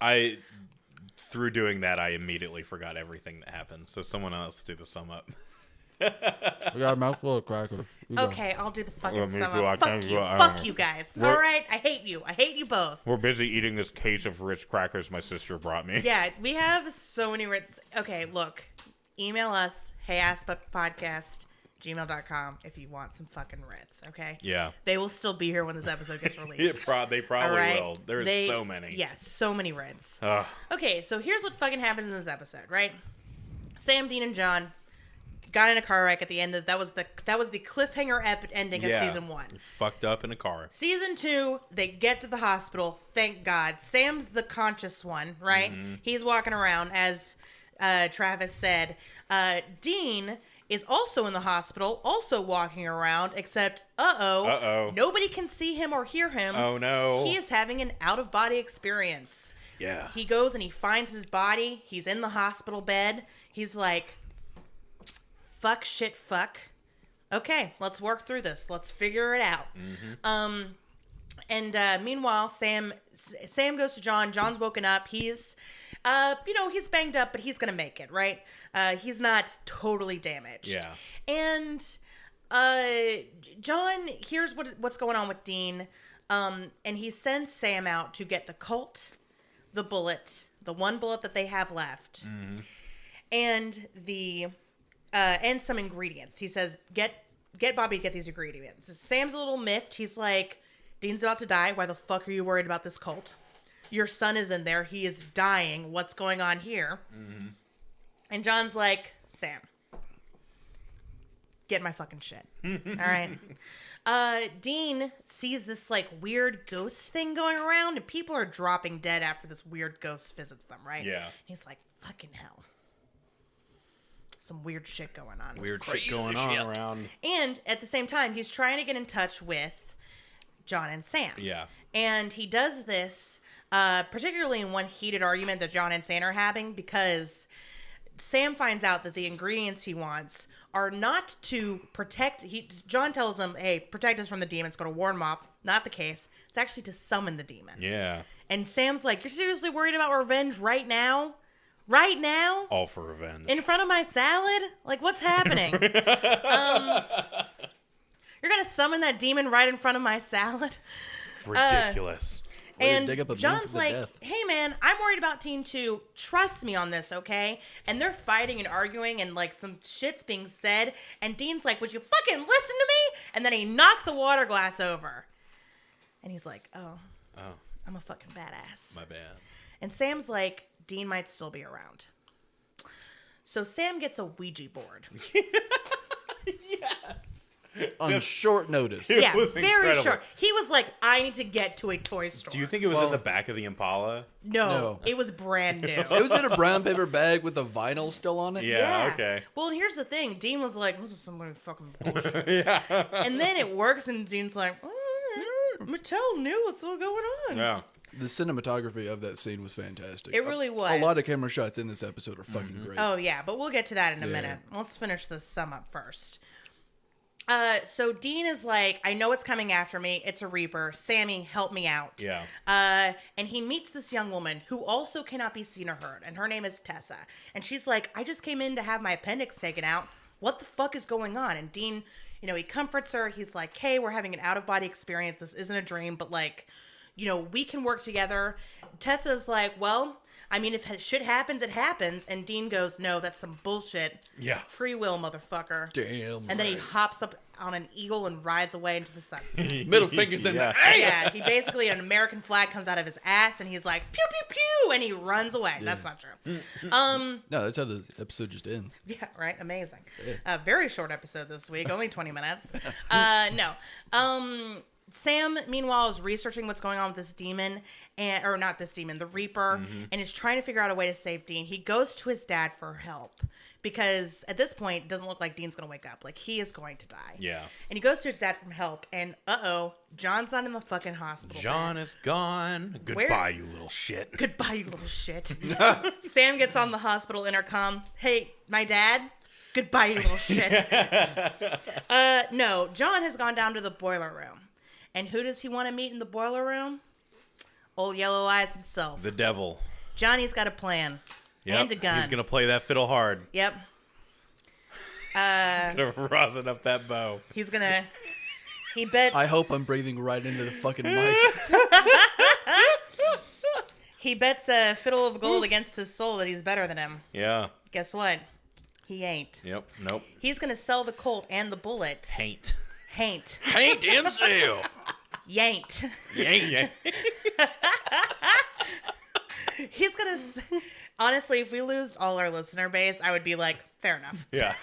that one. through doing that, I immediately forgot everything that happened. So someone else do the sum up. I got a mouthful of crackers. Okay, I'll do the fucking Well, me sum too, I up. Fuck can't you. go- Fuck you guys. We're- All right, I hate you. I hate you both. We're busy eating this case of Ritz crackers my sister brought me. Yeah, we have so many Ritz. Okay, look. Email us, heyassbuttpodcast@gmail.com if you want some fucking Ritz, okay? Yeah. They will still be here when this episode gets released. They probably All right? will. There's so many. Yes, so many Ritz. Ugh. Okay, so here's what fucking happens in this episode, right? Sam, Dean, and John got in a car wreck at the end of that was the cliffhanger ending of season 1. Fucked up in a car. Season 2, they get to the hospital. Thank God. Sam's the conscious one, right? Mm-hmm. He's walking around, as Travis said. Dean is also in the hospital, also walking around, except, nobody can see him or hear him. Oh, no. He is having an out-of-body experience. Yeah. He goes and he finds his body. He's in the hospital bed. He's like, fuck, shit, fuck. Okay, let's work through this. Let's figure it out. Meanwhile, Sam goes to John. John's woken up. He's, he's banged up, but he's going to make it, right? He's not totally damaged. Yeah. And John hears what's going on with Dean, and he sends Sam out to get the Colt, the bullet, the one bullet that they have left, and and some ingredients. He says, get Bobby to get these ingredients. Sam's a little miffed. He's like, Dean's about to die. Why the fuck are you worried about this Colt? Your son is in there. He is dying. What's going on here? And John's like, Sam, get my fucking shit. All right. Dean sees this like weird ghost thing going around, and people are dropping dead after this weird ghost visits them, right? Yeah. He's like, fucking hell. Some weird shit going on. Weird shit going on around. And at the same time, he's trying to get in touch with John and Sam. Yeah. And he does this particularly in one heated argument that John and Sam are having, because Sam finds out that the ingredients he wants are not to protect. John tells him, "Hey, protect us from the demons. Go to warn them off." Not the case. It's actually to summon the demon. Yeah. And Sam's like, "You're seriously worried about revenge right now? Right now? All for revenge. In front of my salad? Like, what's happening? You're gonna summon that demon right in front of my salad?" Ridiculous. Way to And dig up a beef John's with the like, death. "Hey man, I'm worried about Teen 2. Trust me on this, okay?" And they're fighting and arguing and like some shit's being said. And Dean's like, "Would you fucking listen to me?" And then he knocks a water glass over. And he's like, "Oh, I'm a fucking badass." My bad. And Sam's like, Dean might still be around. So Sam gets a Ouija board. Yes. On short notice. It Yeah, was very incredible. short. He was like, "I need to get to a toy store." Do you think it was in the back of the Impala? No, it was brand new. It was in a brown paper bag with the vinyl still on it. Yeah, okay. Well, and here's the thing. Dean was like, "This is some fucking bullshit." Yeah. And then it works, and Dean's like, "Mattel knew what's going on." Yeah. The cinematography of that scene was fantastic. It really was. A lot of camera shots in this episode are fucking great. Oh, yeah, but we'll get to that in a Yeah. minute. Let's finish this sum up first. So Dean is like, "I know it's coming after me. It's a Reaper. Sammy, help me out." Yeah. And he meets this young woman who also cannot be seen or heard, and her name is Tessa. And she's like, "I just came in to have my appendix taken out. What the fuck is going on?" And Dean, he comforts her. He's like, "Hey, we're having an out-of-body experience. This isn't a dream, but like, we can work together." Tessa's like, "Well, I mean, if shit happens, it happens." And Dean goes, "No, that's some bullshit. Yeah. Free will, motherfucker." Damn. And then he hops up on an eagle and rides away into the sunset. Middle fingers in Yeah. the Yeah, he basically, an American flag comes out of his ass and he's like, "Pew, pew, pew," and he runs away. That's not true. No, that's how the episode just ends. Yeah, right? Amazing. Very short episode this week, only 20 minutes. No. Sam, meanwhile, is researching what's going on with this demon, or not this demon, the Reaper, and is trying to figure out a way to save Dean. He goes to his dad for help because at this point, it doesn't look like Dean's going to wake up. Like, he is going to die. Yeah. And he goes to his dad for help, and John's not in the fucking hospital. John is gone. Goodbye, you little shit. Goodbye, you little shit. Sam gets on the hospital intercom. "Hey, my dad. Goodbye, you little shit." No, John has gone down to the boiler room. And who does he want to meet in the boiler room? Old Yellow Eyes himself. The devil. Johnny's got a plan. Yep. And a gun. He's going to play that fiddle hard. Yep. He's going to rosin up that bow. He's going to... He bets... I hope I'm breathing right into the fucking mic. He bets a fiddle of gold against his soul that he's better than him. Yeah. Guess what? He ain't. Yep. Nope. He's going to sell the Colt and the bullet. Taint. Hain't. Taint himself. Yanked. Yank. He's gonna... Honestly, if we lose all our listener base, I would be like, fair enough. Yeah.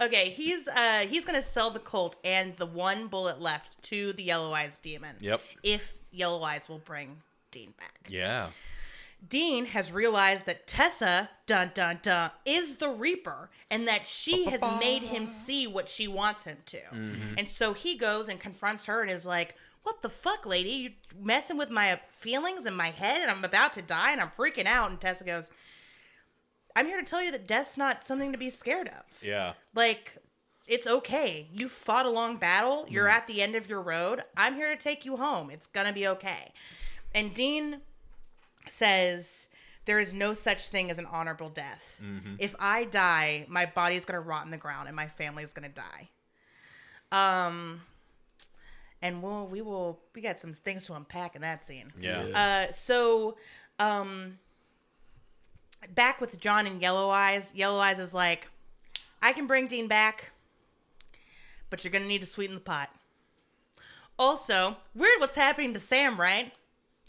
Okay, he's gonna sell the Colt and the one bullet left to the Yellow Eyes demon. Yep. If Yellow Eyes will bring Dean back. Yeah. Dean has realized that Tessa, dun dun dun, is the Reaper, and that she has made him see what she wants him to. And so he goes and confronts her and is like, "What the fuck, lady? You messing with my feelings in my head, and I'm about to die, and I'm freaking out." And Tessa goes, "I'm here to tell you that death's not something to be scared of. Yeah. Like, it's okay. You fought a long battle. You're at the end of your road. I'm here to take you home. It's gonna be okay." And Dean says, "There is no such thing as an honorable death. If I die, my body is going to rot in the ground and my family is going to die." And we got some things to unpack in that scene. Yeah. So back with John and Yellow Eyes is like, "I can bring Dean back, but you're going to need to sweeten the pot." Also, weird what's happening to Sam, right?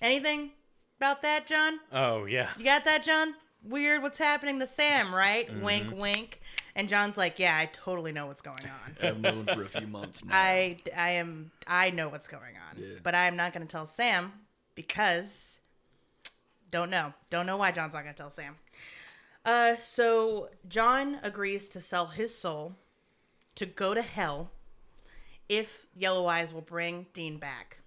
Anything about that, John? Oh, yeah. You got that, John? Weird what's happening to Sam, right? Wink, wink. And John's like, "Yeah, I totally know what's going on. I've known for a few months now. I know what's going on. Yeah. But I'm not going to tell Sam because don't know why John's not going to tell Sam." So John agrees to sell his soul to go to hell if Yellow Eyes will bring Dean back.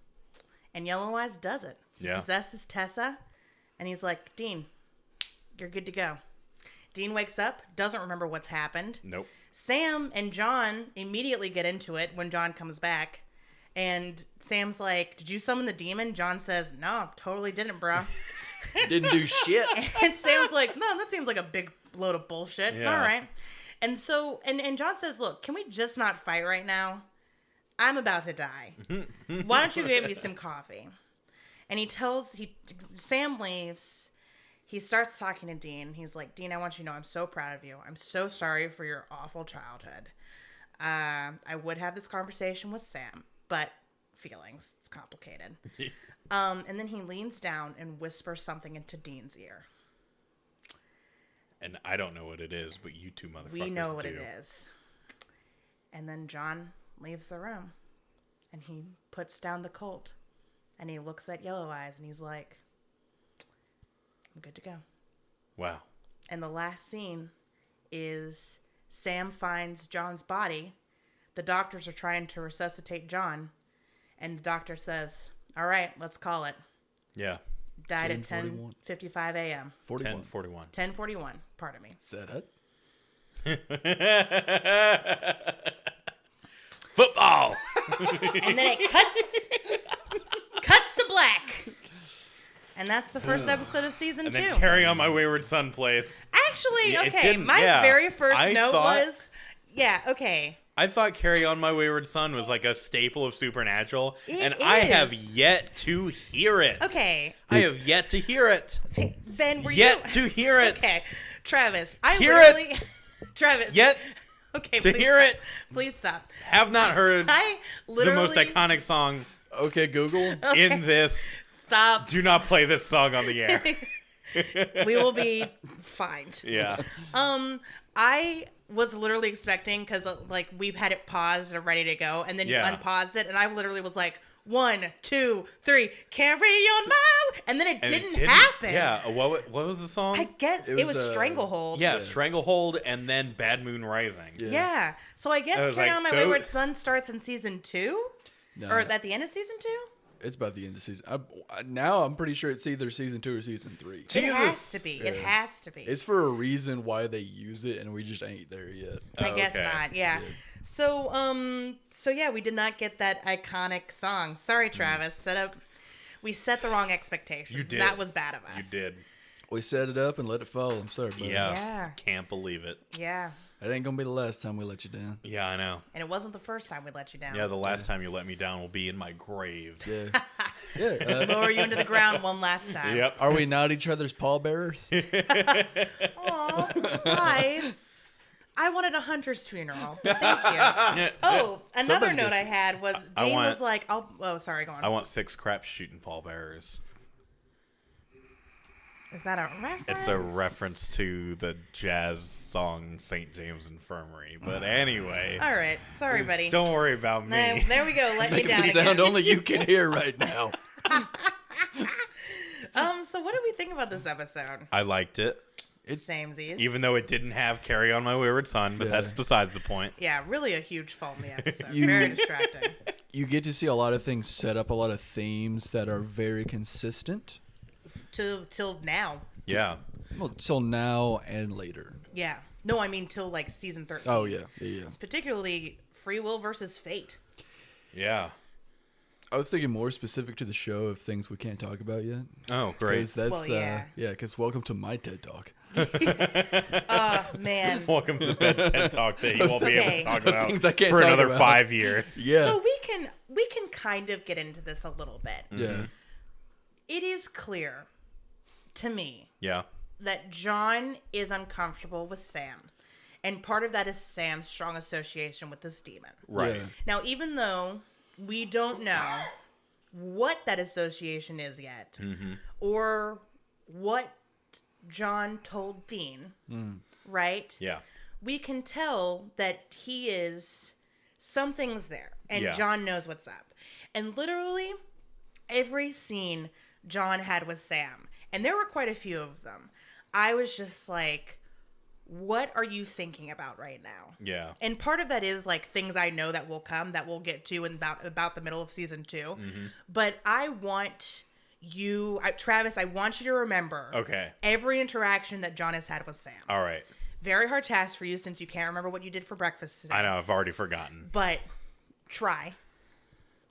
And Yellow Eyes does it. Yeah. Possesses Tessa, and he's like, "Dean, you're good to go." Dean wakes up, doesn't remember what's happened. Nope. Sam and John immediately get into it when John comes back. And Sam's like, did you summon the demon? John says, no, totally didn't, bro. Didn't do shit. And Sam's like, no, that seems like a big load of bullshit. Yeah. All right. And so, and John says, look, can we just not fight right now? I'm about to die. Why don't you get me some coffee? And Sam leaves. He starts talking to Dean. He's like, Dean, I want you to know I'm so proud of you. I'm so sorry for your awful childhood. I would have this conversation with Sam, but feelings, it's complicated. And then he leans down and whispers something into Dean's ear. And I don't know what it is, but you two motherfuckers We know what do. it is. And then John leaves the room and he puts down the Colt and he looks at Yellow Eyes and he's like, I'm good to go. Wow. And the last scene is Sam finds John's body. The doctors are trying to resuscitate John. And the doctor says, all right, let's call it. Yeah. Died at 10:41. 10:55 a.m. 41. 10:41. 10:41, pardon me. Said it. Football. And then it cuts to black. And that's the first episode of season And 2. then Carry On My Wayward Son plays. Actually, Yeah, it okay, didn't- my yeah. very first I note thought- was, yeah, okay. I thought Carry On My Wayward Son was like a staple of Supernatural, It and I have is. yet to hear it. Okay, I have yet to hear it. Ben, were Yet you... to hear it. Okay, Travis, I Hear literally... Travis. Yet Okay, to please hear stop. it. Please stop. Have not heard I the literally... most iconic song Okay, Google. in this. Stop. Do not play this song on the air. We will be fined. Yeah. I was literally expecting, because like we've had it paused and ready to go, and then Yeah. you unpaused it, and I literally was like, 1, 2, 3, carry on my, and then it, And didn't, it didn't happen. Yeah. What was the song? I guess it It was, was, Stranglehold. Yeah, Stranglehold and then Bad Moon Rising. Yeah. So I I guess was Carry like, On My go- Wayward Son starts in season 2, No, or at the end of season 2. it's about the end of season. Now I'm pretty sure it's either season 2 or season 3. It has Jesus. to be. It has to be. It's for a reason why they use it, and we just ain't there yet. I Oh, guess okay. not. Yeah. So yeah, we did not get that iconic song. Sorry, Travis. We set the wrong expectations. You did. That was bad of You us. did. We set it up and let it fall. I'm sorry, buddy. Yeah. Yeah. Can't believe it. Yeah. That ain't gonna be the last time we let you down. Yeah, I know. And it wasn't the first time we let you down. Yeah, the last time you let me down will be in my grave. Yeah. Yeah. Lower you into the ground one last time. Yep. Are we not each other's pallbearers? Aw, guys. I wanted a hunter's funeral. Thank you. Oh, another Somebody's note gonna I had was I Dean want- was like, oh, sorry, go on. I want 6 crap shooting pallbearers. Is that a reference? It's a reference to the jazz song St. James Infirmary. But anyway, All right. Sorry, buddy. don't worry about me. There we go. Let me down The sound again. only you can hear right now. So what did we think about this episode? I liked it, Samesies. even though it didn't have Carry On My Wayward Son, but Yeah. that's besides the point. Yeah, really a huge fault in the episode. You- Very distracting. You get to see a lot of things set up, a lot of themes that are very consistent. Till now. Yeah. Well, till now and later. Yeah. No, I mean till like season 13. Oh yeah, yeah. It's particularly free will versus fate. Yeah. I was thinking more specific to the show of things we can't talk about yet. Oh, great. 'Cause that's Well, yeah. because welcome to my TED Talk. Oh, man. Welcome to the Bed's TED Talk that you won't be able Okay. to talk about Things I can't for talk another about. 5 years. Yeah, So we can kind of get into this a little bit. yeah. It is clear to me Yeah. that John is uncomfortable with Sam. And part of that is Sam's strong association with this demon. Right. Yeah. Now, even though we don't know what that association is yet, or what John told Dean, right? Yeah. We can tell that he is, something's there, and Yeah. John knows what's up. And literally, every scene John had with Sam, and there were quite a few of them, I was just like, what are you thinking about right now? Yeah. And part of that is like things I know that will come that we'll get to in about the middle of season 2. But I want you, Travis, I want you to remember Okay. every interaction that John has had with Sam. All right. very hard task for you since you can't remember what you did for breakfast today. I know, I've already forgotten. But try.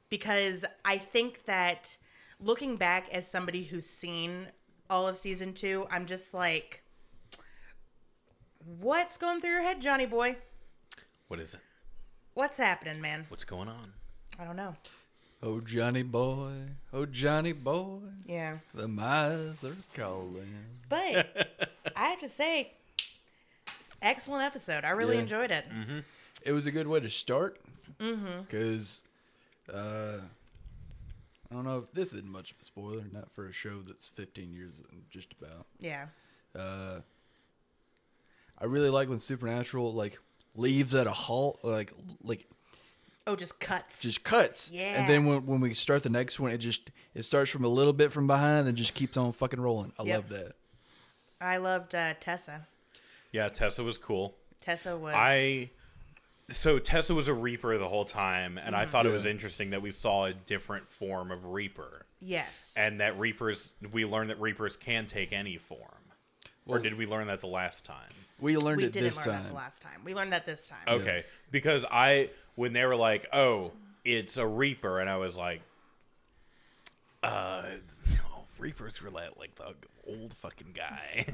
Because I think that looking back as somebody who's seen all of season 2, I'm just like, what's going through your head, Johnny boy? What is it? What's happening, man? What's going on? I don't know. Oh, Johnny boy. Oh, Johnny boy. Yeah. The mice are calling. But I have to say, excellent episode. I really Yeah. enjoyed it. Mm-hmm. It was a good way to start. Because, I don't know if this isn't much of a spoiler, not for a show that's 15 years just about. Yeah. I really like when Supernatural, like, leaves at a halt, like Oh, just cuts. just cuts. Yeah. And then when we start the next one, it starts from a little bit from behind and just keeps on fucking rolling. I Yep. love that. I loved Tessa. Yeah, Tessa was cool. Tessa was... So Tessa was a Reaper the whole time, and I thought it was Yeah. interesting that we saw a different form of Reaper. Yes. And that we learned that Reapers can take any form. Or Well- did we learn that the last time? We learned We it didn't this learn that time. the last time. We learned that this time. Okay. Because when they were like, oh, it's a Reaper, and I was like, no, Reapers were like the old fucking guy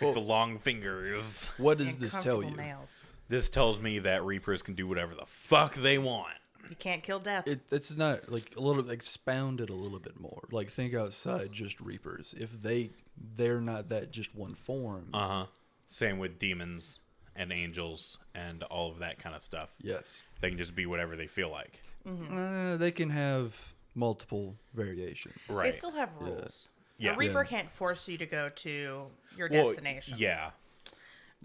with the long fingers. What does And this tell comfortable you? Nails. This tells me that Reapers can do whatever the fuck they want. You can't kill death. It's not like a little expound it a little bit more. Like think outside just Reapers. If they're not that just one form. Uh-huh. Same with demons and angels and all of that kind of stuff. Yes. They can just be whatever they feel like. They can have multiple variations. Right. They still have rules. Yeah. A Reaper Yeah. can't force you to go to your Well, destination. yeah.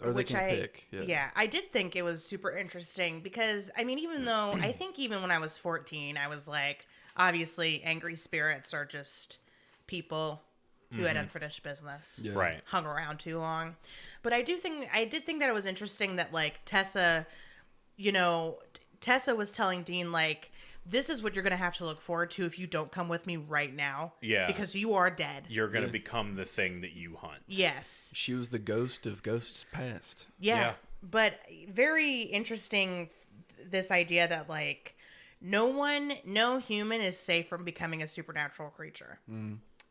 Or they Which can pick. yeah, I did think it was super interesting because, I mean, even though I think even when I was 14, I was like, obviously, angry spirits are just people who had unfinished business, Yeah. Right. hung around too long. But I did think that it was interesting that like Tessa, Tessa was telling Dean like, this is what you're gonna have to look forward to if you don't come with me right now. Yeah. because you are dead. You're going to become the thing that you hunt. Yes. She was the ghost of ghosts past. Yeah. Yeah. But very interesting this idea that like no human is safe from becoming a supernatural creature.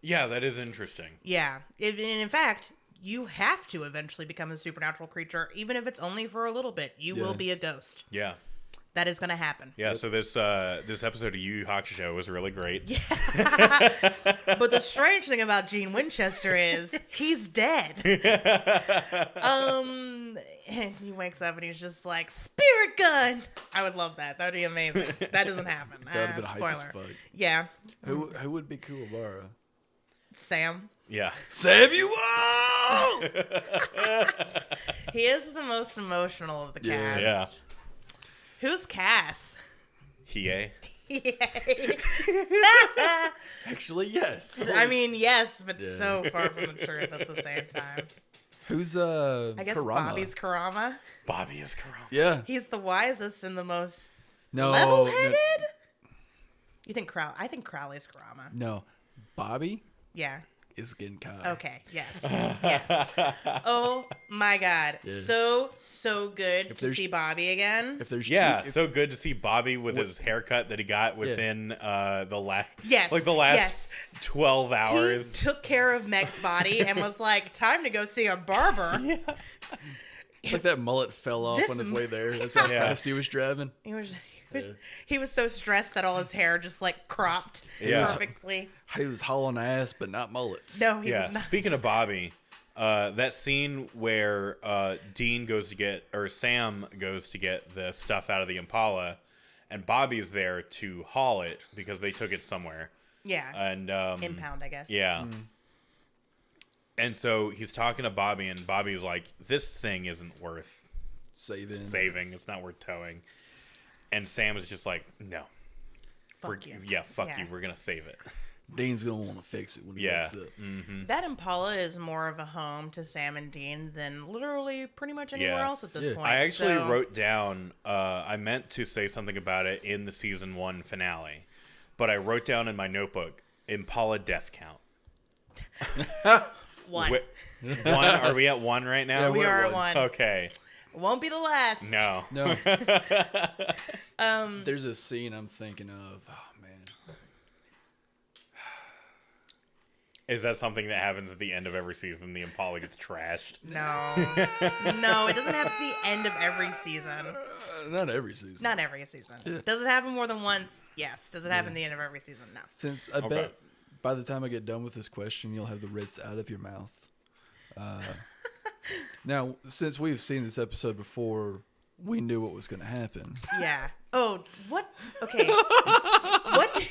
Yeah, that is interesting. Yeah. And in fact, you have to eventually become a supernatural creature, even if it's only for a little bit. You will Yeah. be a ghost. Yeah. That is going to happen. Yeah, so this episode of Yu Yu Hakusho was really great. But the strange thing about Gene Winchester is he's dead. And he wakes up and he's just like, spirit gun. I would love that. That would be amazing. That doesn't happen. That would have been hype as Spoiler. fuck. Yeah. Who would be Kuwabara? Sam. Yeah. Samuel! He is the most emotional of the Yeah. cast. Yeah. Who's Cass? Hiei. Actually, yes. I mean, yes, but Yeah. so far from the truth at the same time. Who's I guess Kurama? Bobby's Kurama. Bobby is Kurama. Yeah. He's the wisest and the most No. level-headed. You think I think Crowley's Kurama. No. Bobby Yeah. is Genkai. Okay. Yes. Yes. Oh my God. Yeah. So good to there's- see Bobby again. If there's Yeah, two, if- so good to see Bobby with his haircut that he got within the last Yes, like the last yes. 12 hours. He took care of Meg's body and was like, "Time to go see a barber." it's like that mullet fell off This on his way there. That's how Yeah. fast he was driving. He was so stressed that all his hair just like cropped Yeah. perfectly. He was hauling ass, but not mullets. No, he Yeah, was not. speaking of Bobby, that scene where Dean goes to get, or Sam goes to get the stuff out of the Impala, and Bobby's there to haul it because they took it somewhere. Yeah, And impound, I guess. yeah. And so he's talking to Bobby, and Bobby's like, "This thing isn't worth saving. It's not worth towing." And Sam is just like, "No, Fuck you. yeah, fuck Yeah. you. We're gonna save it." Dean's gonna want to fix it when he Yeah. wakes up. That Impala is more of a home to Sam and Dean than literally pretty much anywhere Yeah. else at this Yeah. point. I actually So- wrote down. I meant to say something about it in the season 1 finale, but I wrote down in my notebook Impala death count. one. Wh- One? Are we at one right now? Yeah, We we're are at at one. Okay. Won't be the last. No. No. There's a scene I'm thinking of. Oh man. Is that something that happens at the end of every season? The Impala gets trashed. No. No, it doesn't happen at the end of every season. Not every season. Not every season. Yeah. Does it happen more than once? Yes. Does it happen at the end of every season? No. Since I bet by the time I get done with this question, you'll have the Ritz out of your mouth. Now, since we've seen this episode before, we knew what was going to happen. Yeah. Oh, what? Okay. What?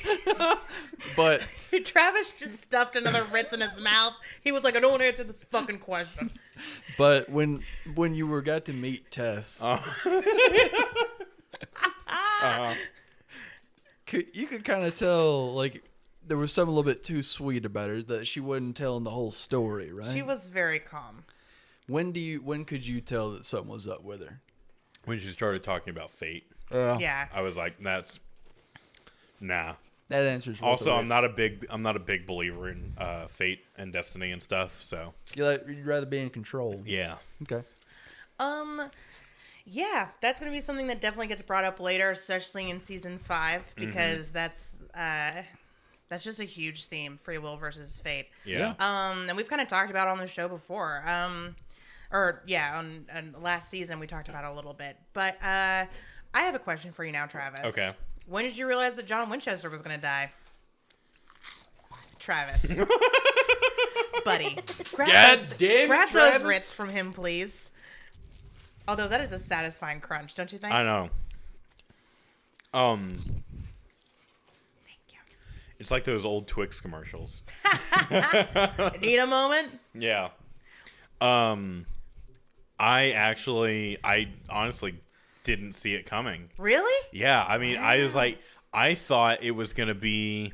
But Travis just stuffed another Ritz in his mouth. He was like, I don't want to answer this fucking question. but when you got to meet Tess, you could kind of tell like there was something a little bit too sweet about her that she wasn't telling the whole story, right? She was very calm. When could you tell that something was up with her? When she started talking about fate, Yeah. I was like, "That's nah." That answers. Also, I'm not a big believer in fate and destiny and stuff. So You'd rather be in control. yeah, Okay. Yeah, that's going to be something that definitely gets brought up later, especially in season 5, because that's just a huge theme: free will versus fate. yeah. And we've kind of talked about it on the show before. On last season we talked about it a little bit. But I have a question for you now, Travis. Okay. When did you realize that John Winchester was going to die? Travis. Buddy. Grab those Travis. Ritz from him, please. Although that is a satisfying crunch, don't you think? I know. Thank you. It's like those old Twix commercials. Need a moment? Yeah. I honestly didn't see it coming. Really? Yeah, I mean, I was like, I thought it was going to be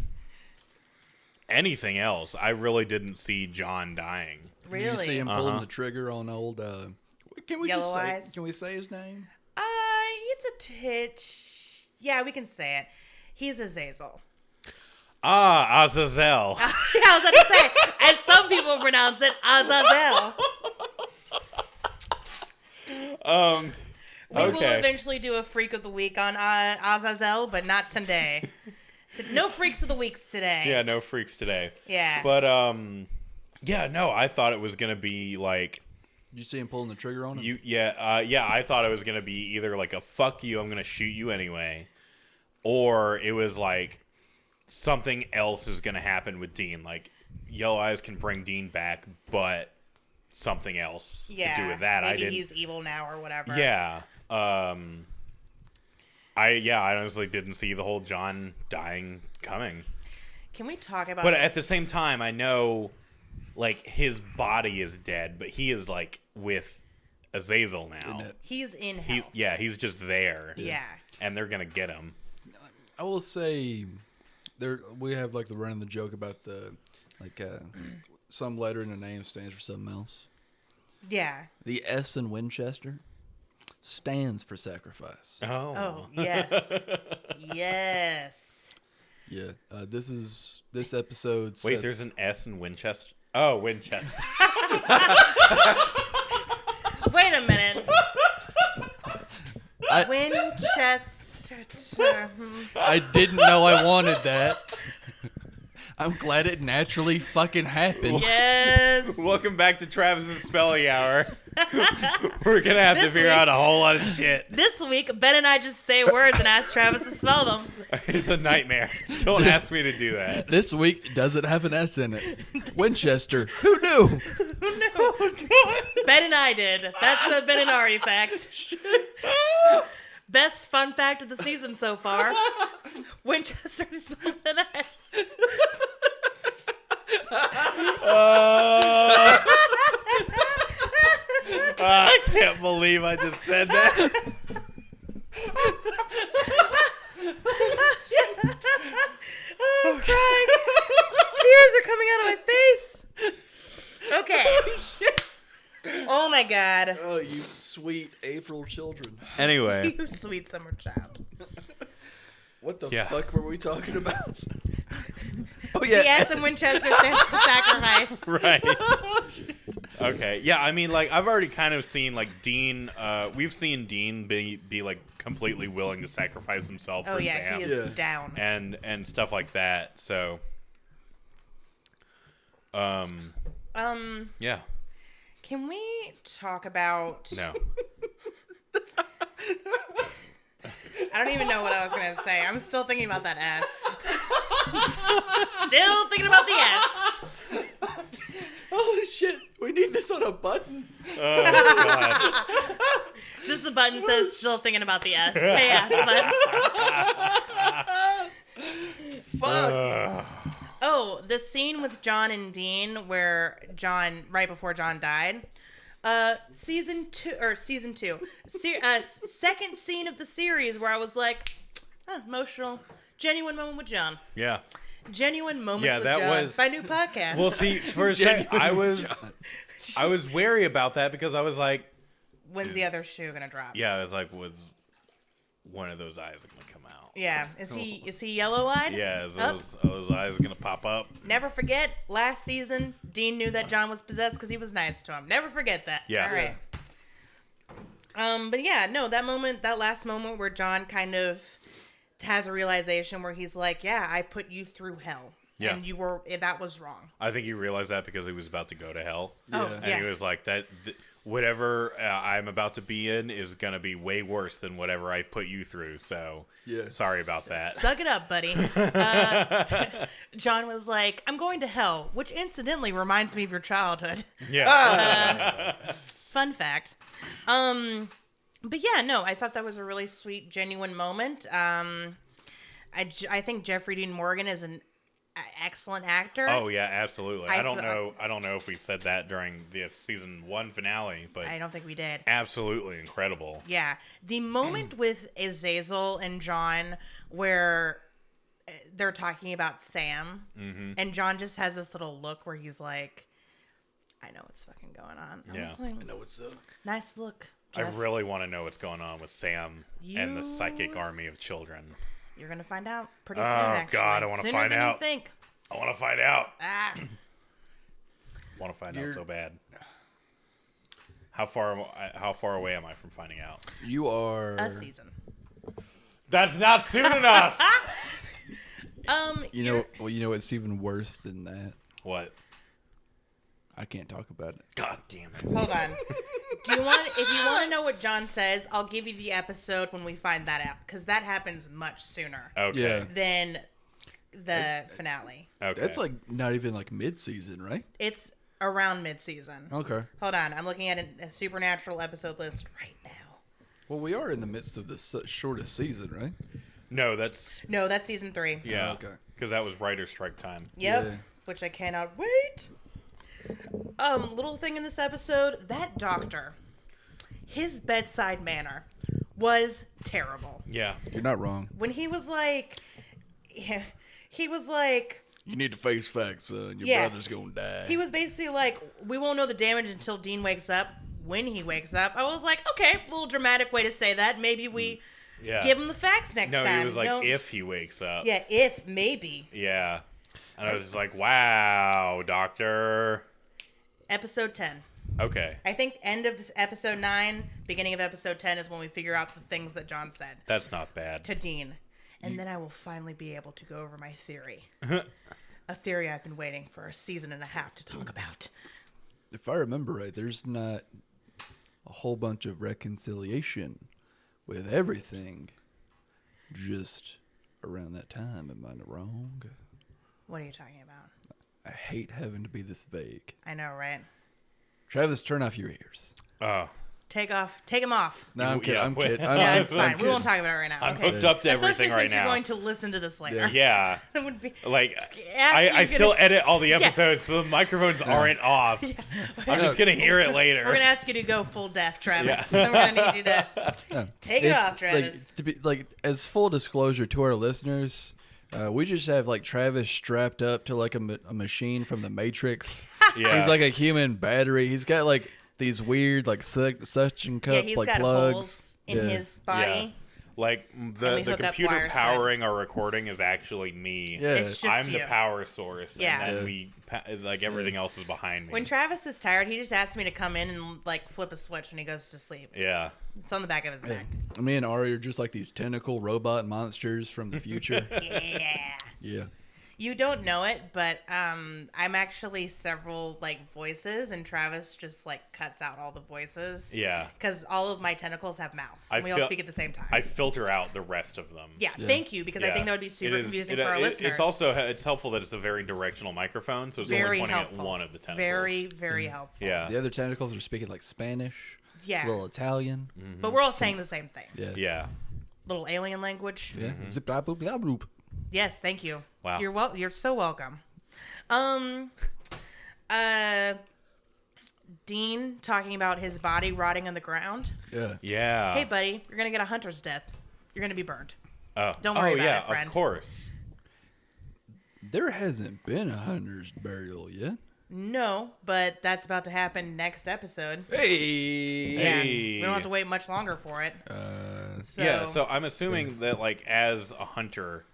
anything else. I really didn't see John dying. Really? Did you see him pulling the trigger on old? Can we Yellow just say? Eyes? Can we say his name? It's a titch. Yeah, we can say it. He's Azazel. Ah, Azazel. Yeah, I was about to say, as some people pronounce it, Azazel. We will eventually do a Freak of the Week on Azazel, but not today. No Freaks of the Weeks today. Yeah, no freaks today. Yeah. But, yeah, no, I thought it was going to be like... Did you see him pulling the trigger on him? I thought it was going to be either like a fuck you, I'm going to shoot you anyway, or it was like something else is going to happen with Dean. Like, Yellow Eyes can bring Dean back, but something else to do with that. Maybe he's evil now or whatever. Yeah. I honestly didn't see the whole John dying coming. Can we talk about... But at the same time, I know, like, his body is dead, but he is, like, with Azazel now. He's in hell. He's just there. Yeah. And they're going to get him. I will say, we have like the running the joke about the some letter in the name stands for something else. Yeah. The S in Winchester stands for sacrifice. Oh, yes. Yes. Yeah. This episode. Wait, there's an S in Winchester? Oh, Winchester. Wait a minute. Winchester. I didn't know I wanted that. I'm glad it naturally fucking happened. Yes. Welcome back to Travis's Spelling Hour. We're going to have to figure out a whole lot of shit. This week, Ben and I just say words and ask Travis to spell them. It's a nightmare. Don't ask me to do that. This week doesn't have an S in it. Winchester. Who knew? Who knew? Ben and I did. That's a Ben and Ari fact. Best fun fact of the season so far. Winchester spelled an S. I can't believe I just said that. Oh, I'm crying. Tears are coming out of my face. Okay. Oh my god. Oh, you sweet April children. Anyway. You sweet summer child. What the Yeah. fuck were we talking about? Oh yeah. The S in Winchester stands for sacrifice. Right. Okay. Yeah, I mean, like, I've already kind of seen, like, Dean, we've seen Dean be like, completely willing to sacrifice himself for Sam. He is down. And stuff like that, so. Yeah. Can we talk about... No. I don't even know what I was going to say. I'm still thinking about that S. Still thinking about the S. Holy shit! We need this on a button. Oh, God. Just the button says still thinking about the S. Hey, Assbutt. Fuck. Oh, the scene with John and Dean where John, right before John died. Season two. Second scene of the series where I was like, emotional, genuine moment with John. Yeah. Genuine moments Yeah, with that John. was- My new podcast. Well, see, for a second, I was wary about that because I was like, When's the other shoe gonna drop? yeah, I was like, was one of those eyes going to come out? Yeah. Is he yellow-eyed? Yeah, is those eyes going to pop up? Never forget, last season, Dean knew that John was possessed because he was nice to him. Never forget that. Yeah. All right. But yeah, no, that last moment where John kind of has a realization where he's like, yeah, I put you through hell. Yeah. And that was wrong. I think he realized that because he was about to go to hell. Oh, And yeah. he was like, whatever I'm about to be in is going to be way worse than whatever I put you through. So, Yes. sorry about that. Suck it up, buddy. John was like, I'm going to hell, which incidentally reminds me of your childhood. Yeah. Fun fact. But yeah, no, I thought that was a really sweet, genuine moment. I think Jeffrey Dean Morgan is an excellent actor. Oh yeah, absolutely. I I don't know if we said that during the season 1 finale, but I don't think we did. absolutely incredible. Yeah. The moment with Azazel and John where they're talking about Sam, and John just has this little look where he's like, I know what's fucking going on. I was like, I know what's up. nice look, I Jeff. really want to know what's going on with Sam and the psychic army of children. You're going to find out pretty soon, Oh, actually. God, I wanna Sooner find than out. You think. I want to find out. Ah. Want to find out so bad. How far away am I from finding out? You are. A season. That's not soon enough. You know what's even worse than that? What? I can't talk about it. God damn it. Hold on. If you want to know what John says, I'll give you the episode when we find that out, because that happens much sooner Okay. Yeah. than the finale. Okay. That's like not even like mid-season, right? It's around mid-season. Okay. Hold on. I'm looking at a Supernatural episode list right now. Well, we are in the midst of the shortest season, right? No, that's No, that's season 3. yeah. Oh, okay. Because that was writer strike time. Yep. Yeah. Which I cannot wait. Little thing in this episode, that doctor, his bedside manner was terrible. Yeah. You're not wrong. When he was like, he was like, You need to face facts, son. Your Yeah. brother's gonna die. he was basically like, we won't know the damage until Dean wakes up. When he wakes up, I was like, okay, a little dramatic way to say that. Maybe we Yeah. give him the facts next No, time. he was like, No- if he wakes up. Yeah, if, maybe. Yeah. And I was just like, wow, doctor. Episode 10. Okay. I think end of episode 9, beginning of episode 10 is when we figure out the things that John said That's not bad. to Dean. And then I will finally be able to go over my theory. A theory I've been waiting for a season and a half to talk about. If I remember right, there's not a whole bunch of reconciliation with everything just around that time. Am I wrong? What are you talking about? I hate having to be this vague. I know, right? Travis, turn off your ears. Oh. Take him off. No, I'm kidding. Yeah, I'm wait. kidding. Yeah, it's I'm fine. We kidding. won't talk about it right now. I'm Okay. hooked up to everything Especially right since now. you're going to listen to this later. Yeah. It would be Like, Ask I you still gonna- edit all the episodes, so the microphones aren't off. I'm just going to hear it later. We're gonna ask you to go full deaf, Travis. Yeah. We're gonna need you to Yeah. take it It's, off, Travis. Like, to be like as full disclosure to our listeners, we just have like Travis strapped up to like a machine from the Matrix. Yeah. He's like a human battery. He's got like these weird like suction cup Yeah, he's like got plugs. holes in Yeah. his body. Like And the we hook up computer wires to powering our recording is actually me. Yeah. It's just I'm the you. power source. Yeah. And then like everything else is behind me. When Travis is tired, he just asks me to come in and like flip a switch when he goes to sleep. Yeah. It's on the back of his neck. Me and Ari are just like these tentacle robot monsters from the future. Yeah. Yeah. You don't know it, but I'm actually several like voices, and Travis just like cuts out all the voices. Yeah. Because all of my tentacles have mouths. And we all feel- speak at the same time. I filter out the rest of them. yeah, thank you, because I Yeah. think that would be super It is- confusing it- for our it- listeners. It's also it's helpful that it's a very directional microphone, so it's only very pointing helpful. at one of the tentacles. Very, very helpful. Yeah. The other tentacles are speaking like Spanish, Yeah. a little Italian. But we're all saying the same thing. Yeah. Yeah. Little alien language. Yeah. Zip, blah, boop, blah, boop. Yes, thank you. Wow. You're so welcome. Dean talking about his body rotting on the ground. Yeah. Yeah. Hey, buddy, you're gonna get a hunter's death. You're gonna be burned. Oh. Don't worry about yeah, it, friend. of course. There hasn't been a hunter's burial yet. No, but that's about to happen next episode. Hey. Yeah, Hey. we don't have to wait much longer for it. So I'm assuming that like as a hunter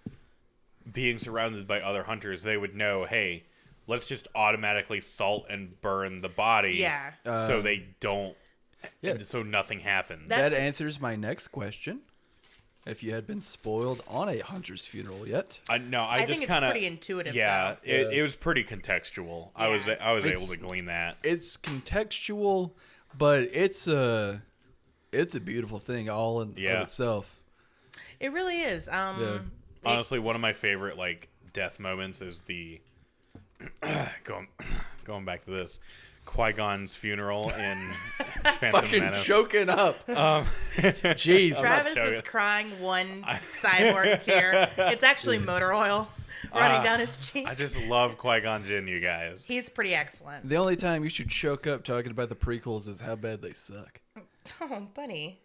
being surrounded by other hunters, they would know, hey, let's just automatically salt and burn the body. Yeah. So they don't Yeah. so nothing happens. That's- That answers my next question. If you had been spoiled on a hunter's funeral yet. I I just think it's kind of pretty intuitive. Yeah, though. it was pretty contextual. I was Yeah. able It's- to glean that. It's contextual, but it's a beautiful thing all in Yeah. of itself. It really is. Honestly, one of my favorite like death moments is the going back to this Qui-Gon's funeral in Phantom Fucking Menace. choking up. Jeez. Travis showing is it. crying one cyborg tear. It's actually motor oil running down his cheek. I just love Qui-Gon Jinn, you guys. He's pretty excellent. The only time you should choke up talking about the prequels is how bad they suck. Oh, buddy.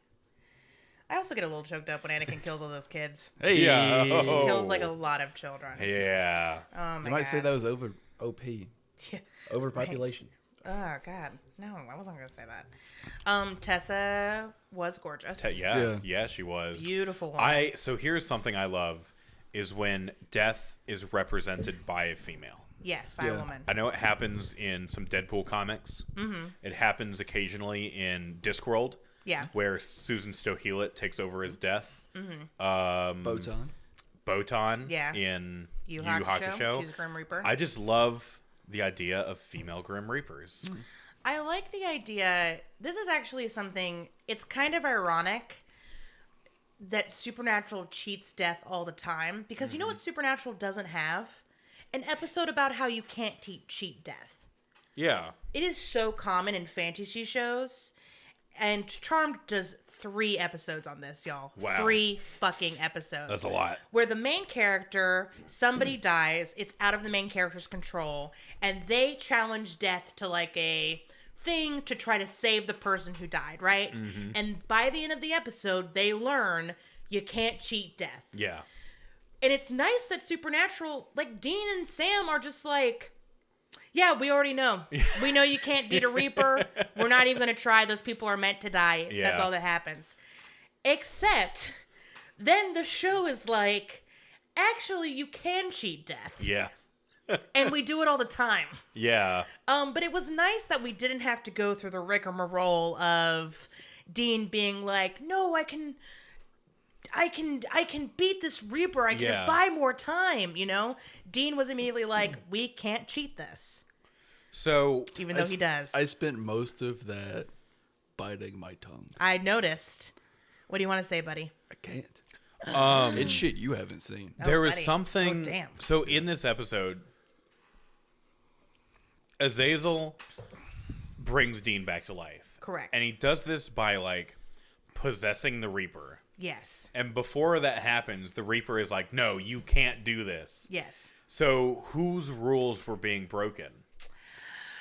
I also get a little choked up when Anakin kills all those kids. Hey. Yeah. He kills like a lot of children. Yeah. Oh my You might god. say that was over OP. Yeah. Overpopulation. Oh god. No, I wasn't gonna say that. Tessa was gorgeous. Yeah, she was. Beautiful woman. So here's something I love is when death is represented by a female. Yes, by a Yeah. woman. I know it happens in some Deadpool comics. Mm-hmm. It happens occasionally in Discworld. Yeah. Where Susan Stohewlett takes over as Death. Botan. Botan Yeah. in Yu Yu Hakusho. She's a Grim Reaper. I just love the idea of female Grim Reapers. I like the idea. This is actually something, it's kind of ironic that Supernatural cheats death all the time. Because you know what Supernatural doesn't have? An episode about how you can't cheat death. Yeah. It is so common in fantasy shows. And Charmed does 3 episodes on this, y'all. Wow. 3 fucking episodes. That's a lot. Where the main character, somebody dies, it's out of the main character's control, and they challenge death to like a thing to try to save the person who died, right? Mm-hmm. And by the end of the episode, they learn you can't cheat death. Yeah. And it's nice that Supernatural, like Dean and Sam are just like, yeah, we already know. We know you can't beat a Reaper. We're not even going to try. Those people are meant to die. Yeah. That's all that happens. Except, then the show is like, actually, you can cheat death. Yeah. And we do it all the time. Yeah. But it was nice that we didn't have to go through the rigmarole of Dean being like, no, I can beat this Reaper. I can Yeah. buy more time, you know? Dean was immediately like, we can't cheat this. So Even though he does. I spent most of that biting my tongue. I noticed. What do you want to say, buddy? I can't. It's shit you haven't seen. there was buddy. something. Oh, damn. So in this episode, Azazel brings Dean back to life. Correct. And he does this by like possessing the Reaper. Yes. And before that happens, the Reaper is like, "No, you can't do this." Yes. So whose rules were being broken?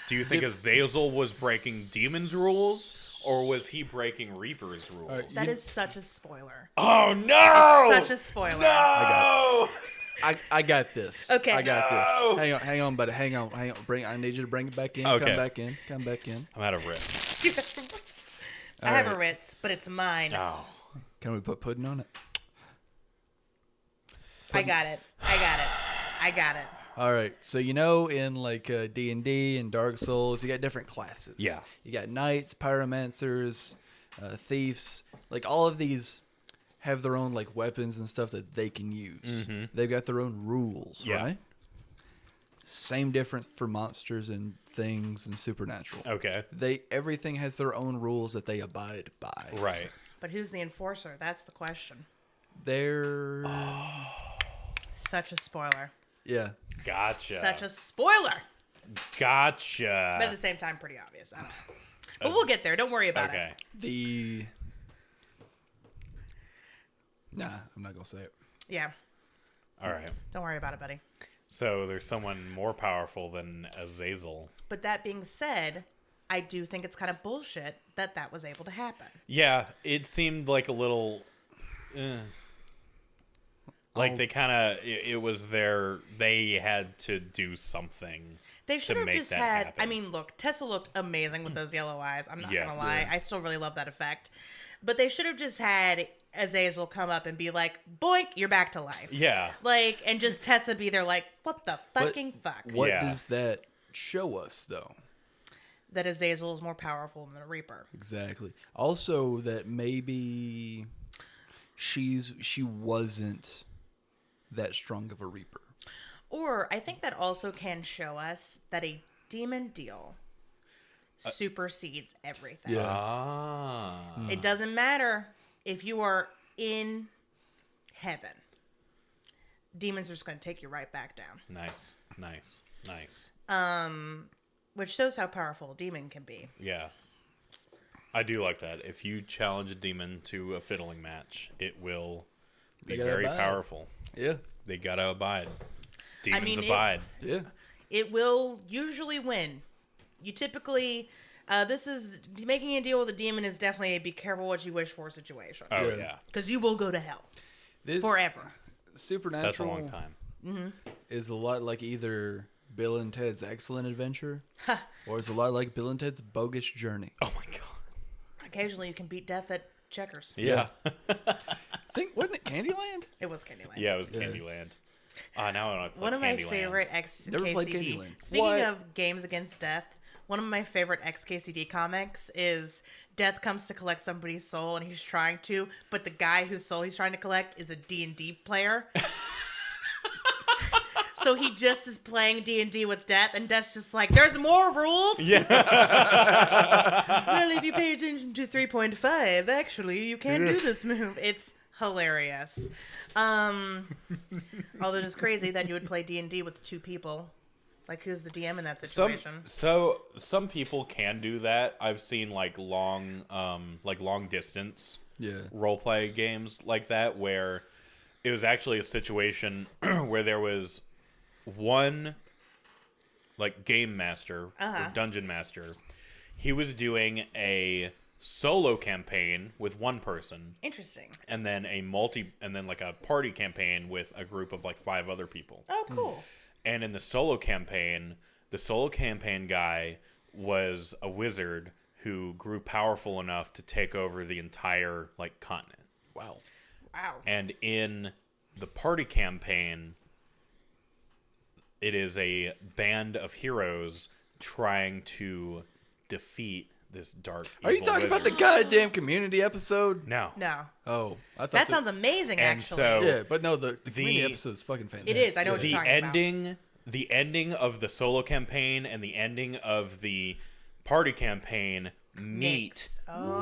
Do you think Azazel was breaking Demon's rules, or was he breaking Reaper's rules? right, That is such a spoiler. Oh no! Such a spoiler. No! I got this. Okay. I got No! this. Hang on, buddy. Hang on. I need you to bring it back in. Okay. Come back in. I'm out of Ritz. I have a right. Ritz, but it's mine. Oh. Can we put pudding on it? I got it. All right. So in like D&D and Dark Souls, you got different classes. Yeah. You got knights, pyromancers, thieves. Like all of these have their own like weapons and stuff that they can use. Mm-hmm. They've got their own rules, Yeah. right? Same difference for monsters and things and supernatural. Okay. Everything has their own rules that they abide by. Right. But who's the enforcer? That's the question. They're Such a spoiler. yeah. Gotcha. Such a spoiler. Gotcha. But at the same time, pretty obvious. I don't know. But we'll get there. Don't worry about Okay. it. Nah, I'm not gonna say it. Yeah. All right. Don't worry about it, buddy. So there's someone more powerful than Azazel. But that being said, I do think it's kind of bullshit that was able to happen. Yeah, it seemed like a little. Like they kind of. It was they had to do something. They should have make just that had. happen. I mean, look, Tessa looked amazing with those yellow eyes. I'm not Yes. gonna lie. I still really love that effect. But they should have just had Azazel come up and be like, "Boink, you're back to life." Yeah. Like, and just Tessa be there like, "What the fucking fuck?" What Yeah. does that show us, though? That Azazel is more powerful than the Reaper. Exactly. Also, that maybe she wasn't that strong of a Reaper. Or I think that also can show us that a demon deal supersedes everything. Yeah. Ah. It doesn't matter if you are in heaven. Demons are just going to take you right back down. Nice. Which shows how powerful a demon can be. Yeah. I do like that. If you challenge a demon to a fiddling match, it will be gotta very abide. powerful. Yeah. They gotta abide. Demons mean, abide. Yeah. It will usually win. You typically... this is... Making a deal with a demon is definitely a be careful what you wish for situation. Oh Yeah. yeah. Because you will go to hell. Forever. Supernatural That's a long time. is a lot like either Bill and Ted's Excellent Adventure or it's a lot like Bill and Ted's Bogus Journey. Oh my god. Occasionally you can beat death at checkers. Yeah. Wasn't it Candyland? It was Candyland. Yeah, it was Candyland. Now I want to play One of my Candyland. favorite ex Never played KCD. Candyland. Speaking What? of games against death, one of my favorite ex KCD comics is Death comes to collect somebody's soul, and he's trying to, but the guy whose soul he's trying to collect is a D&D player. So he just is playing D&D with Death, and Death's just like, "There's more rules." Yeah. Well, if you pay attention to 3.5, actually, you can do this move. It's hilarious. Although it's crazy that you would play D&D with two people. Like, who's the DM in that situation? Some people can do that. I've seen like long distance role play games like that where it was actually a situation where there was one like game master or dungeon master. He was doing a solo campaign with one person, Interesting. and then like a party campaign with a group of like 5 other people. Oh, cool. And in the solo campaign guy was a wizard who grew powerful enough to take over the entire like continent. Wow. Wow. And in the party campaign, it is a band of heroes trying to defeat this dark evil Are you talking about the wizard. goddamn Community episode? No. No. Oh, I thought That sounds amazing, And actually. so- Yeah, but no, the Community episode is fucking fantastic. It is. I know what The you're talking about. the ending of the solo campaign and the ending of the party campaign meet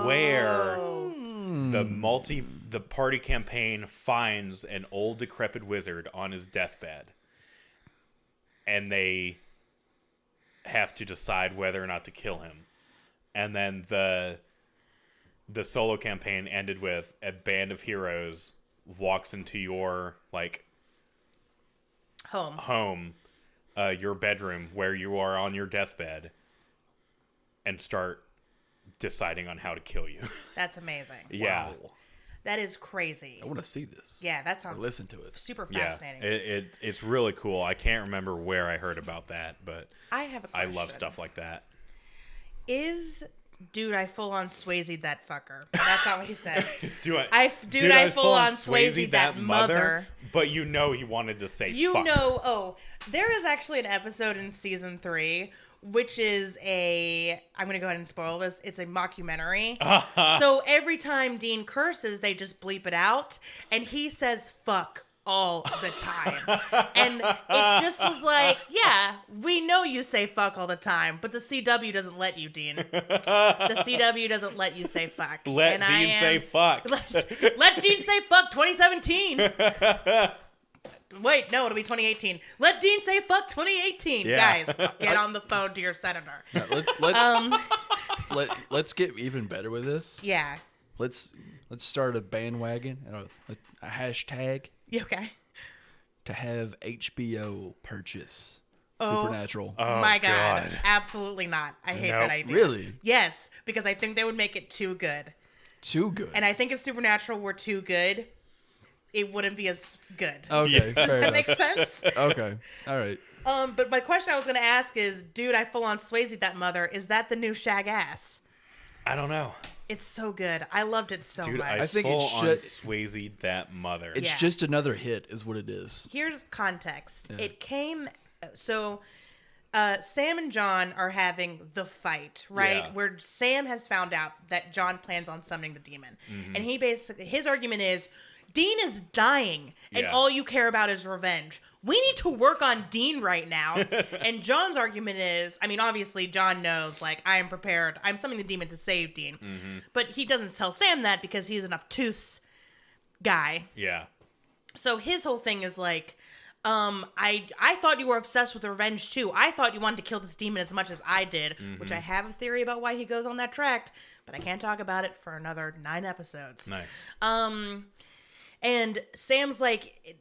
where the party campaign finds an old decrepit wizard on his deathbed, and they have to decide whether or not to kill him. And then the solo campaign ended with a band of heroes walks into your like home, your bedroom where you are on your deathbed, and start deciding on how to kill you. That's amazing. Yeah. Wow. That is crazy. I want to see this. Yeah, that Or sounds listen to it. super Yeah, fascinating. it's really cool. I can't remember where I heard about that, but I have a I question. love stuff like that. Is Dude, I full on Swayze that fucker. That's not what he said. Dude, I full on Swayze that mother. But you know he wanted to say You fuck. know, there is actually an episode in season 3, which is I'm going to go ahead and spoil this. It's a mockumentary. So every time Dean curses, they just bleep it out. And he says fuck all the time. And it just was like, yeah, we know you say fuck all the time, but the CW doesn't let you, Dean. The CW doesn't let you say fuck. Let Dean say fuck. Let Dean say fuck 2017. Wait, no, it'll be 2018. Let Dean say fuck 2018. Yeah. Guys, get on the phone to your senator. Let's get even better with this. Yeah. Let's start a bandwagon and a hashtag You okay? to have HBO purchase Oh. Supernatural. Oh, My God. Absolutely not. I hate Nope. that idea. Really? Yes, because I think they would make it too good. Too good. And I think if Supernatural were too good, it wouldn't be as good. Okay, Yeah. fair Does that enough. make sense? Okay, all right. But my question I was going to ask is, dude, I full on Swayze that mother. Is that the new Shag Ass? I don't know. It's so good. I loved it so Dude, much. I think full it on should- Swayze that mother. It's Yeah. just another hit, is what it is. Here's context. Yeah. It came so Sam and John are having the fight, right? Yeah. Where Sam has found out that John plans on summoning the demon. Mm-hmm. And his argument is Dean is dying and Yeah. all you care about is revenge. We need to work on Dean right now. And John's argument is, I mean, obviously John knows, like, I am prepared. I'm summoning the demon to save Dean. Mm-hmm. But he doesn't tell Sam that because he's an obtuse guy. Yeah. So his whole thing is like, I thought you were obsessed with revenge too. I thought you wanted to kill this demon as much as I did, which I have a theory about why he goes on that track, but I can't talk about it for another 9 episodes. Nice. And Sam's like,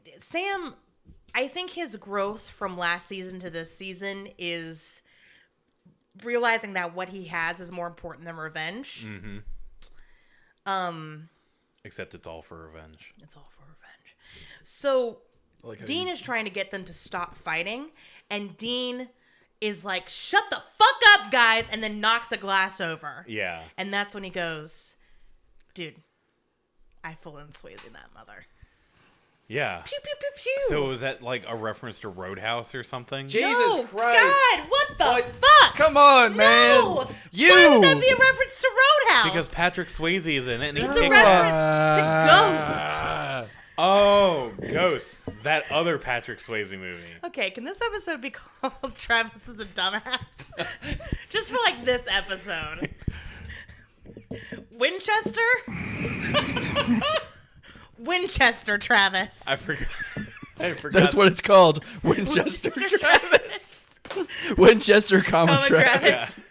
I think his growth from last season to this season is realizing that what he has is more important than revenge. Except it's all for revenge. It's all for revenge. So Like how Dean you- is trying to get them to stop fighting, and Dean is like, shut the fuck up, guys, and then knocks a glass over. Yeah. And that's when he goes, dude, I full in Swayze that mother. Yeah. Pew, pew, pew, pew. So was that like a reference to Roadhouse or something? Jesus no, Christ. God, what the fuck? Come on, man. No! You. Why would that be a reference to Roadhouse? Because Patrick Swayze is in it and he it's a kicks reference ass. to Ghost. Oh, Ghost. That other Patrick Swayze movie. Okay, can this episode be called Travis is a Dumbass? Just for like this episode. Winchester? Winchester Travis. I forgot. That's what it's called. Winchester Travis. Winchester, comma Travis.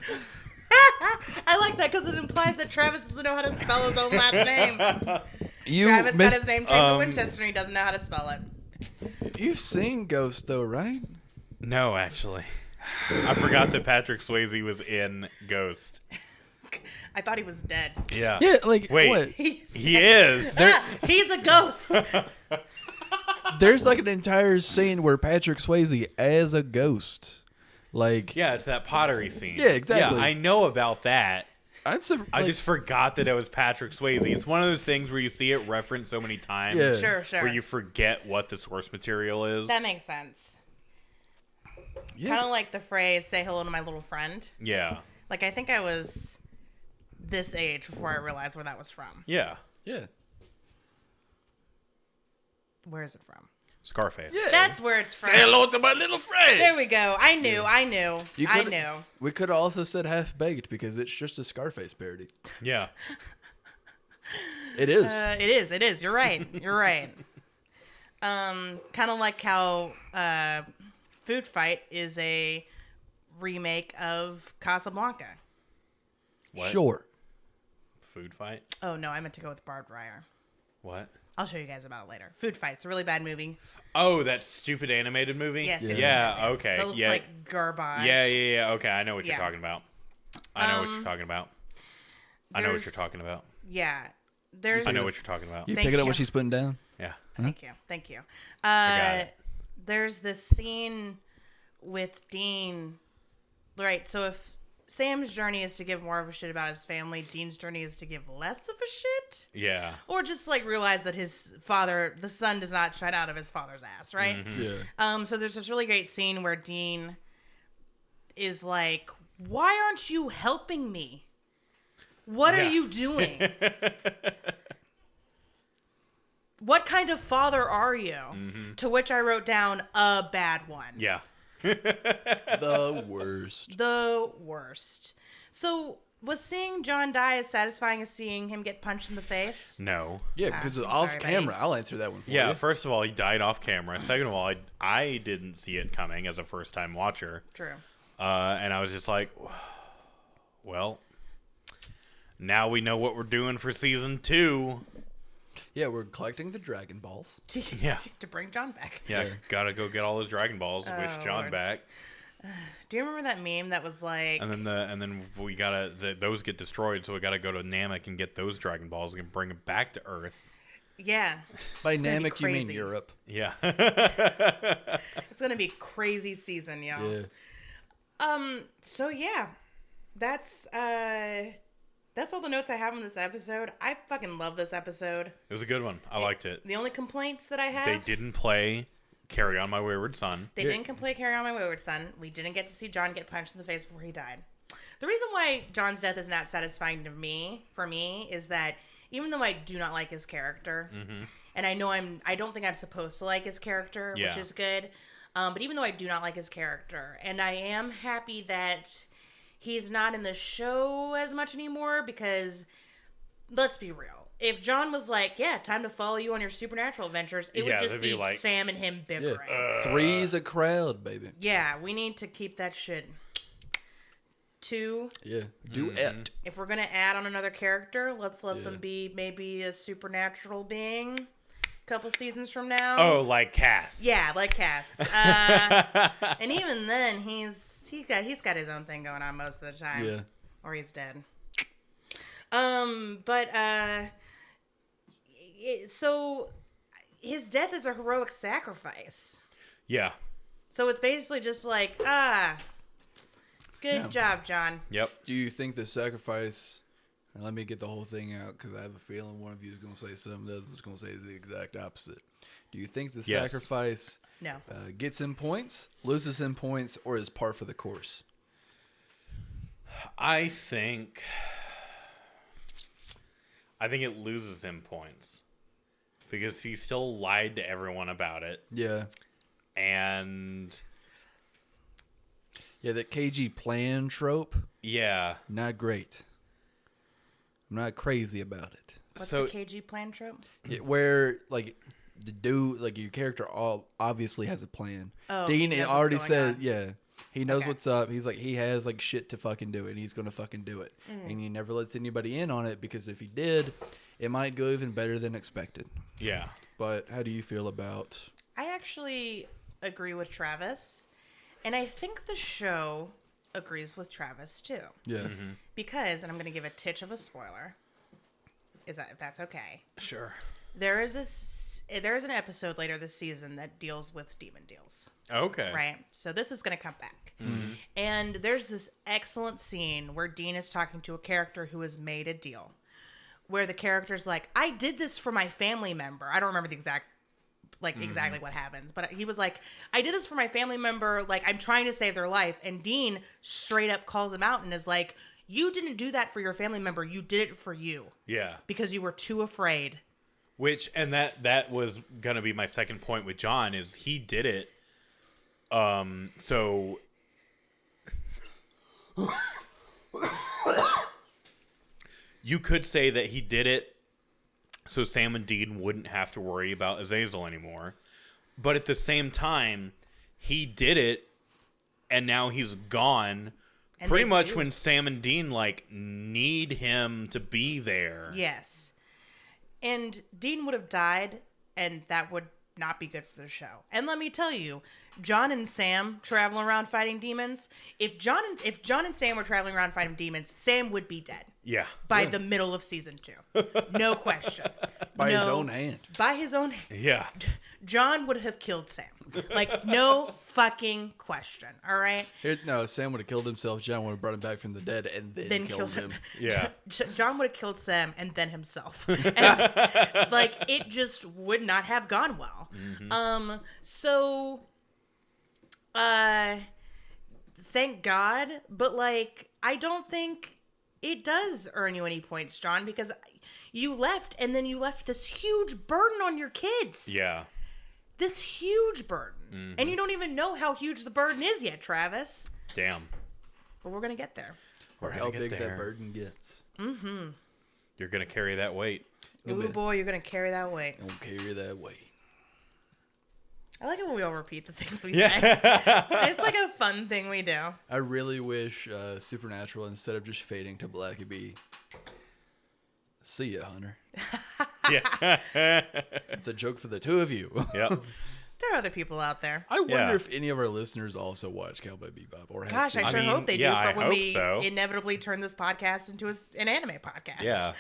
I like that because it implies that Travis doesn't know how to spell his own last name. You Travis got miss- his name changed to Winchester and he doesn't know how to spell it. You've seen Ghost though, right? No, actually. I forgot that Patrick Swayze was in Ghost. I thought he was dead. Yeah. Yeah, like Wait. what? He is. He's a ghost. There's like an entire scene where Patrick Swayze as a ghost. Like Yeah, it's that pottery scene. Yeah, exactly. Yeah, I know about that. I I just forgot that it was Patrick Swayze. It's one of those things where you see it referenced so many times Yeah. Sure. where you forget what the source material is. That makes sense. Yeah. Kind of like the phrase, say hello to my little friend. Yeah. Like, I think I was this age before I realized where that was from. Yeah. Yeah. Where is it from? Scarface. Yeah. That's where it's from. Say hello to my little friend. There we go. I knew. I could've- knew. We could have also said half baked because it's just a Scarface parody. Yeah. It is. It is. You're right. You're right. Kind of like how Food Fight is a remake of Casablanca. What? Sure. Food fight? Oh, no. I meant to go with Barbed Wire. What? I'll show you guys about it later. Food Fight. It's a really bad movie. Oh, that stupid animated movie? Yes. Yeah. yes, Yeah, yes, yes. okay, That looks yeah. like garbage. Yeah. Okay, I know what you're Yeah. talking about. I know what you're talking about. I know what you're there's- talking about. Yeah. There's. I know what you're talking about. You Thank picking up you. what she's putting down? Yeah. Thank you. got it. There's this scene with Dean. Right. So if Sam's journey is to give more of a shit about his family. Dean's journey is to give less of a shit. Yeah. Or just like realize that his father, the sun does not shine out of his father's ass, right? Yeah. So there's this really great scene where Dean is like, "Why aren't you helping me? What are you doing? What kind of father are you?" To which I wrote down, a bad one. Yeah. The worst. The worst. So, was seeing John die as satisfying as seeing him get punched in the face? No. Yeah, because I'm off sorry, camera, buddy. I'll answer that one for Yeah, you. first of all, he died off camera. Second of all, I didn't see it coming as a first-time watcher. True. And I was just like, well, now we know what we're doing for season 2. Yeah, we're collecting the Dragon Balls. Yeah. To bring John back. Yeah, gotta go get all those Dragon Balls. Wish John Lord. back. Do you remember that meme that was like, And then we gotta those get destroyed, so we gotta go to Namek and get those Dragon Balls and bring them back to Earth. yeah, By gonna be Namek, you mean crazy. Europe. Yeah. it's gonna be crazy season, y'all. Yeah. So yeah, that's all the notes I have on this episode. I fucking love this episode. It was a good one. I liked it. The only complaints that I have, They didn't play Carry On My Wayward Son. They didn't play Carry On My Wayward Son. We didn't get to see John get punched in the face before he died. The reason why John's death is not satisfying for me, is that even though I do not like his character, and I don't think I'm supposed to like his character, which Yeah. is good. But even though I do not like his character, and I am happy that he's not in the show as much anymore, because let's be real. If John was like, yeah, time to follow you on your supernatural adventures, it would Yeah, just they'd be be like, Sam and him bickering. Three's a crowd, baby. Yeah, we need to keep that shit. 2, Yeah. Duet. if we're going to add on another character, let's let them be maybe a supernatural being a couple seasons from now. Oh, like Cass. Yeah, like Cass. And even then, he's got his own thing going on most of the time. Yeah. Or he's dead. So his death is a heroic sacrifice. Yeah. So it's basically just like, good job, John. Yep. Do you think the sacrifice... and let me get the whole thing out, because I have a feeling one of you is going to say something, the other is going to say the exact opposite. Do you think the Yes. sacrifice No. gets him points, loses him points, or is par for the course? I think it loses him points because he still lied to everyone about it, Yeah. and Yeah, that KG plan trope, yeah. not great. I'm not crazy about it. What's So- the KG plan trope? Yeah, where, like, the dude, like, your character obviously has a plan. Oh, Dean he knows already what's going said, on. yeah. He knows Okay. what's up. He's like, he has, like, shit to fucking do, and he's going to fucking do it. Mm. And he never lets anybody in on it, because if he did, it might go even better than expected. Yeah. But how do you feel about... I actually agree with Travis. And I think the show agrees with Travis, too. Yeah. Because, and I'm going to give a titch of a spoiler, if that's okay. Sure. There is an episode later this season that deals with demon deals, Okay. right? So this is going to come back. And there's this excellent scene where Dean is talking to a character who has made a deal, where the character's like, I did this for my family member. I don't remember the exactly what happens, but he was like, I did this for my family member. Like, I'm trying to save their life. And Dean straight up calls him out and is like, you didn't do that for your family member. You did it for you Yeah. because you were too afraid. And that was gonna be my second point with John, is he did it. So you could say that he did it so Sam and Dean wouldn't have to worry about Azazel anymore. But at the same time, he did it, and now he's gone. And Pretty they much do. when Sam and Dean need him to be there. Yes. And Dean would have died, and that would not be good for the show. And let me tell you, John and Sam traveling around fighting demons. If John and Sam were traveling around fighting demons, Sam would be dead Yeah. by the middle of season 2. No question. By his No- own hand. By his own hand. Yeah. John would have killed Sam. Like, no fucking question. All right? No, Sam would have killed himself. John would have brought him back from the dead and then, Then killed killed him. Yeah. John would have killed Sam and then himself. And, like, it just would not have gone well. So, thank God. But, like, I don't think it does earn you any points, John, because you left and then you left this huge burden on your kids. Yeah. This huge burden. And you don't even know how huge the burden is yet, Travis. Damn. But we're going to get there. We're How gonna get big there. that burden gets. You're gonna carry that weight. Ooh, boy, you're going to carry that weight. Don't carry that weight. I like it when we all repeat the things we Yeah. say. It's like a fun thing we do. I really wish Supernatural, instead of just fading to black, it'd be see ya, Hunter. Yeah. It's a joke for the two of you. Yep. There are other people out there. I wonder Yeah. if any of our listeners also watch Cowboy Bebop or have Gosh, seen I it. sure mean, hope they yeah, do I for when hope we so. inevitably turn this podcast into an anime podcast. Yeah.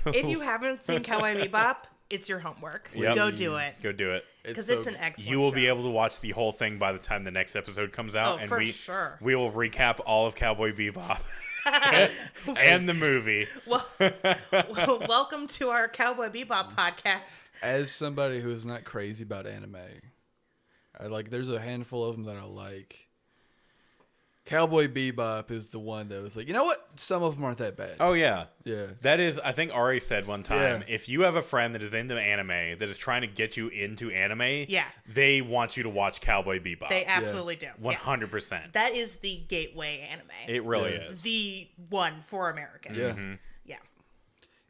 If you haven't seen Cowboy Bebop, it's your homework. Yep. Go do it. Go do it. Because so it's an excellent You will be show. able to watch the whole thing by the time the next episode comes out, Oh, and for we sure. we will recap all of Cowboy Bebop and the movie. Well, welcome to our Cowboy Bebop podcast. As somebody who is not crazy about anime, there's a handful of them that I like. Cowboy Bebop is the one that was like, you know what? Some of them aren't that bad. Oh yeah. Yeah. That is, I think Ari said one time, Yeah. if you have a friend that is into anime, that is trying to get you into anime, Yeah. they want you to watch Cowboy Bebop. They absolutely do. Yeah. 100%. That is the gateway anime. It really Yeah. is. The one for Americans. Yeah. Yeah.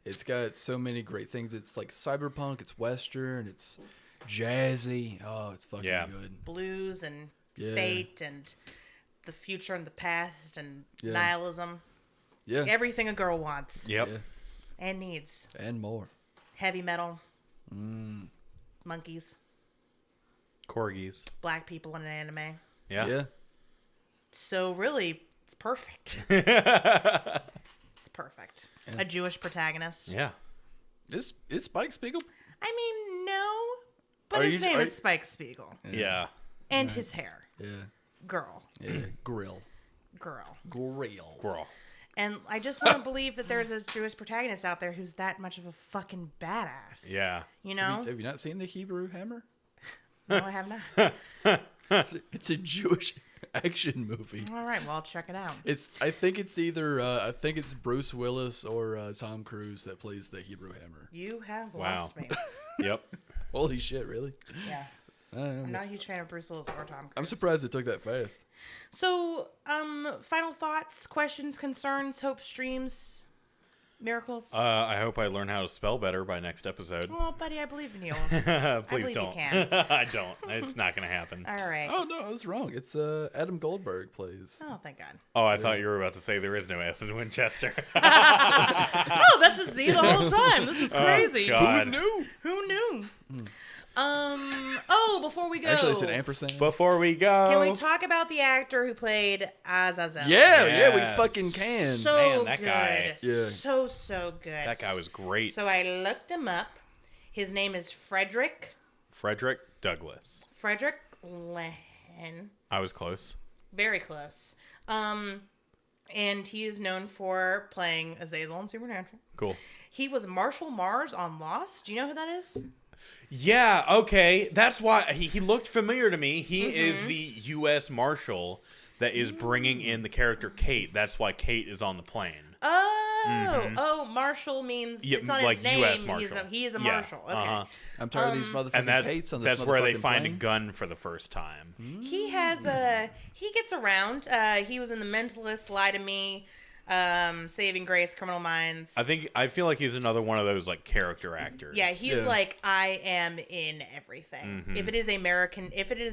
It's got so many great things. It's like cyberpunk, it's western, it's jazzy. Oh, it's fucking Yeah. good. Blues and Yeah. fate and the future and the past and Yeah. nihilism. Yeah. Everything a girl wants Yep. Yeah. and needs. And more. Heavy metal. Monkeys. Corgis. Black people in an anime. Yeah. Yeah. So really, it's perfect. It's perfect. Yeah. A Jewish protagonist. Yeah. Is Spike Spiegel? I mean, no. But Are his you- name are is you- Spike Spiegel. Yeah. And his hair. Yeah. Girl. Yeah. Grill. Girl. Grill. Girl. And I just want to believe that there's a Jewish protagonist out there who's that much of a fucking badass. Yeah. You know? Have you not seen the Hebrew Hammer? No, I have not. It's a Jewish action movie. All right, well, I'll check it out. I think it's Bruce Willis or Tom Cruise that plays the Hebrew Hammer. You have Wow. lost me. Yep. Holy shit, really? Yeah. I'm not a huge fan of Bruce Willis or Tom Cruise. I'm surprised it took that fast. So, final thoughts, questions, concerns, hopes, dreams, miracles? I hope I learn how to spell better by next episode. Oh, buddy, I believe in you. Please believe you don't. can. I don't. It's not going to happen. All right. Oh no, I was wrong. It's Adam Goldberg plays. Oh, thank God. Oh, I thought you were about to say there is no S in Winchester. Oh, that's a Z the whole time. This is crazy. God. Who knew? Before we go, Actually, it's an ampersand. Before we go. can we talk about the actor who played Azazel? Yeah, we Yes. fucking can. So Man, that good. guy. Yeah. So good. That guy was great. So I looked him up. His name is Frederick Douglass. Lehen. I was close. Very close. And he is known for playing Azazel in Supernatural. Cool. He was Marshall Mars on Lost. Do you know who that is? Yeah, okay. That's why he looked familiar to me. He is the U.S. Marshal that is bringing in the character Kate. That's why Kate is on the plane. Oh, Marshal means Yeah, it's on like his name. US Marshal. He is a Yeah, Marshal. Okay. uh-huh. I'm tired of these motherfucking And Kates on this that's where they motherfucking find plane. a gun for the first time. He has he gets around. He was in The Mentalist, Lie to Me, Saving Grace, Criminal Minds. I feel like he's another one of those like character actors. Yeah, he's Yeah. like, I am in everything. If it is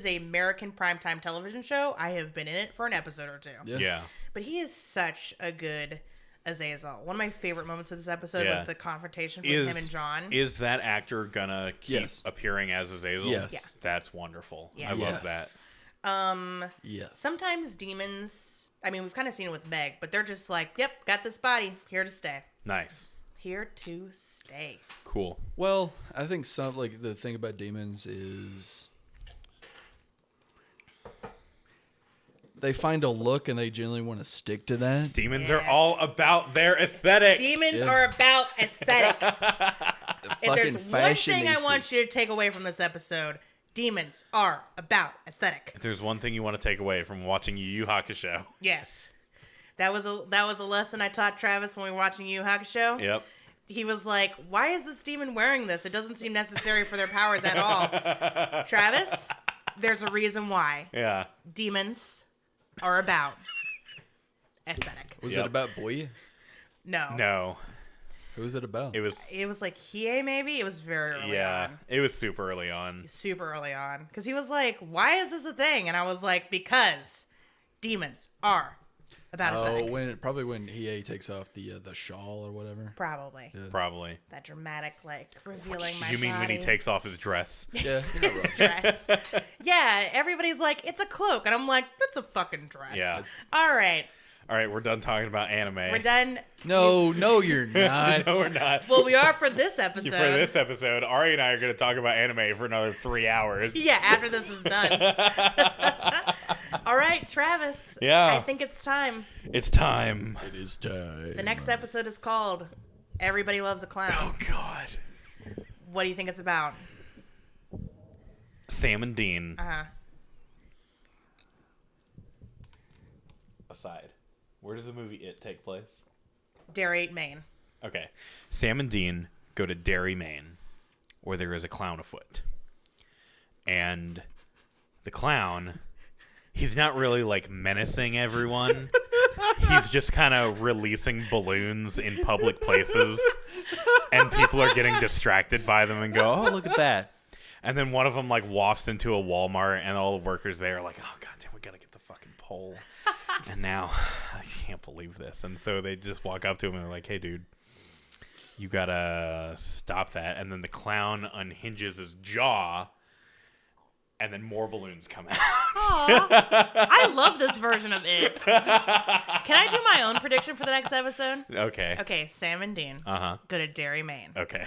American primetime television show, I have been in it for an episode or two. Yeah. Yeah. But he is such a good Azazel. One of my favorite moments of this episode was the confrontation with him and John. Is that actor gonna keep Yes. appearing as Azazel? Yes. Yeah. That's wonderful. Yes. I love Yes. that. Yes. Sometimes demons, I mean, we've kind of seen it with Meg, but they're just like, yep, got this body, here to stay. Nice. Here to stay. Cool. Well, I think the thing about demons is they find a look and they generally want to stick to that. Demons are all about their aesthetic. Demons are about aesthetic. If there's one thing I want you to take away from this episode, demons are about aesthetic. If there's one thing you want to take away from watching Yu Yu Hakusho. Yes. That was a lesson I taught Travis when we were watching Yu Yu Hakusho. Yep. He was like, why is this demon wearing this? It doesn't seem necessary for their powers at all. Travis, there's a reason why. Yeah. Demons are about aesthetic. Was Yep. it about Boy? No. Who was it about? It was like Hiei, maybe? It was very early on. It was super early on. Super early on. Because he was like, why is this a thing? And I was like, because demons are about aesthetic. Probably when Hiei takes off the shawl or whatever. Probably. Yeah. Probably. That dramatic, like, revealing my You mean when he body. takes off his dress? Yeah, you're not wrong. Dress. Yeah, everybody's like, it's a cloak. And I'm like, that's a fucking dress. Yeah. All right. All right, we're done talking about anime. We're done. No, you're not. No, we're not. Well, we are for this episode. For this episode, Ari and I are going to talk about anime for another 3 hours. Yeah, after this is done. All right, Travis. Yeah. I think it's time. It's time. It is time. The next episode is called Everybody Loves a Clown. Oh, God. What do you think it's about? Sam and Dean. Uh-huh. Aside. Where does the movie It take place? Derry, Maine. Okay. Sam and Dean go to Derry, Maine, where there is a clown afoot. And the clown, he's not really like menacing everyone. He's just kind of releasing balloons in public places. And people are getting distracted by them and go, oh, look at that. And then one of them like wafts into a Walmart and all the workers there are like, oh, God damn, we got to get the fucking pole. And now, I can't believe this. And so they just walk up to him and they're like, hey, dude, you gotta stop that. And then the clown unhinges his jaw, and then more balloons come out. Aw. I love this version of it. Can I do my own prediction for the next episode? Okay. Okay, Sam and Dean go to Derry, Maine. Okay.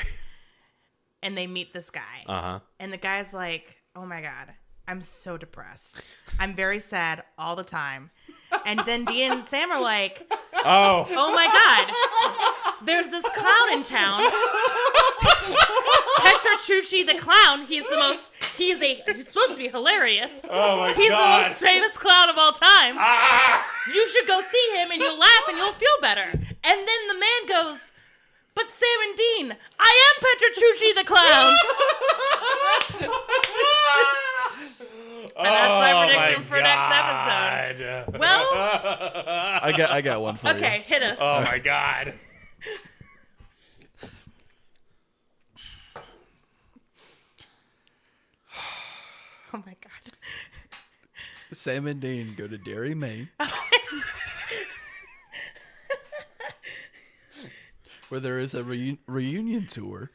And they meet this guy. Uh-huh. And the guy's like, oh my God, I'm so depressed. I'm very sad all the time. And then Dean and Sam are like, oh my God, there's this clown in town. Petrucci the clown. He's supposed to be hilarious. Oh my He's God. the most famous clown of all time. You should go see him and you'll laugh and you'll feel better. And then the man goes, but Sam and Dean, I am Petrucci the clown. And that's my prediction for next episode. Well, I got one for you. okay, hit us. Oh my God. Oh my God. Sam and Dean go to Derry, Maine. Where there is a reunion tour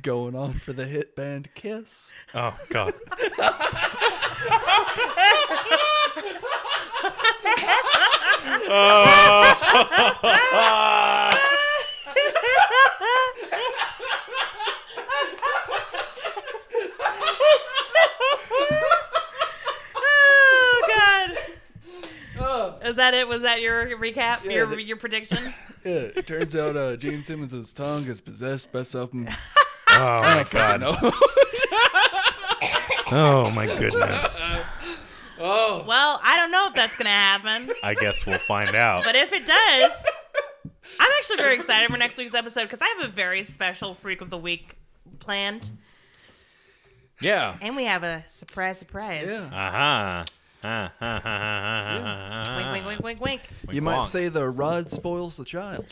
going on for the hit band Kiss. Oh God. Oh God. Is that it? Was that your recap? Yeah, your prediction? Yeah, it turns out Gene Simmons' tongue is possessed by something. Oh my God. No. Oh my goodness. Well, I don't know if that's gonna happen, I guess we'll find out. but if it does, I'm actually very excited for next week's episode because I have a very special Freak of the Week planned, Yeah. and we have a surprise. Yeah. Wink, wink, wink, wink, wink. You might say the rod spoils the child.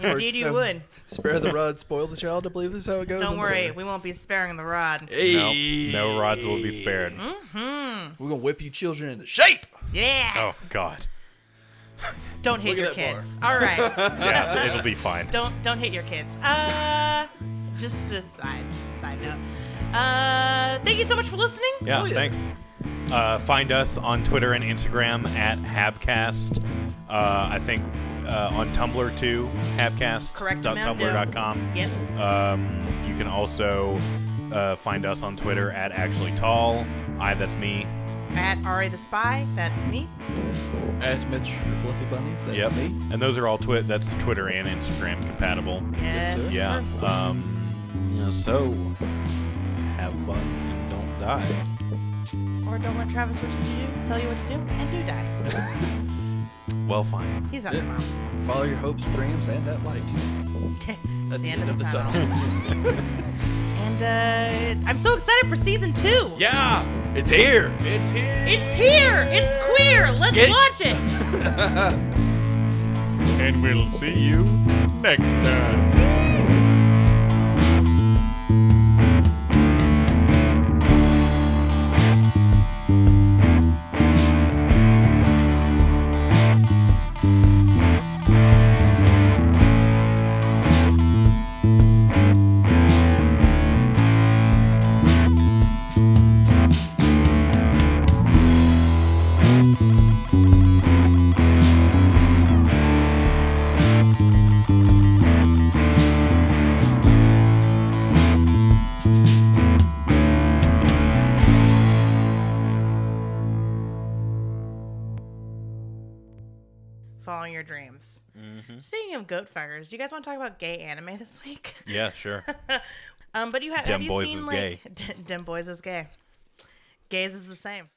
Indeed, you would. Spare the rod, spoil the child. I believe this is how it goes. Don't I'm worry, sorry. we won't be sparing the rod. Hey. No rods will be spared. We're gonna whip you children into shape. Yeah. Oh God. Don't hit Look your at that kids. All right. Yeah, it'll be fine. Don't hit your kids. Just a side note. Thank you so much for listening. Yeah, Oh, yeah. thanks. Find us on Twitter and Instagram at Habcast. I think on Tumblr too, habcast.tumblr.com. Yep. You can also find us on Twitter at Actually Tall. That's me. At Ari the Spy, that's me. At Mr. Fluffy Bunnies, that's Yep. me. And those are all that's Twitter and Instagram compatible. Yes. sir. Yeah. So have fun and don't die. Or don't let Travis tell you what to do, and do die. Well, fine. He's on Yeah. your mom. Follow your hopes, dreams, and that light. At the end of the tunnel. And I'm so excited for season 2. Yeah. It's here. It's here. It's here. It's queer. Let's watch it. And we'll see you next time. Following your dreams. Speaking of goat fuckers, do you guys want to talk about gay anime this week? Yeah, sure. But have Dem you Boys seen is like Dem Boys is gay. Gays is the same.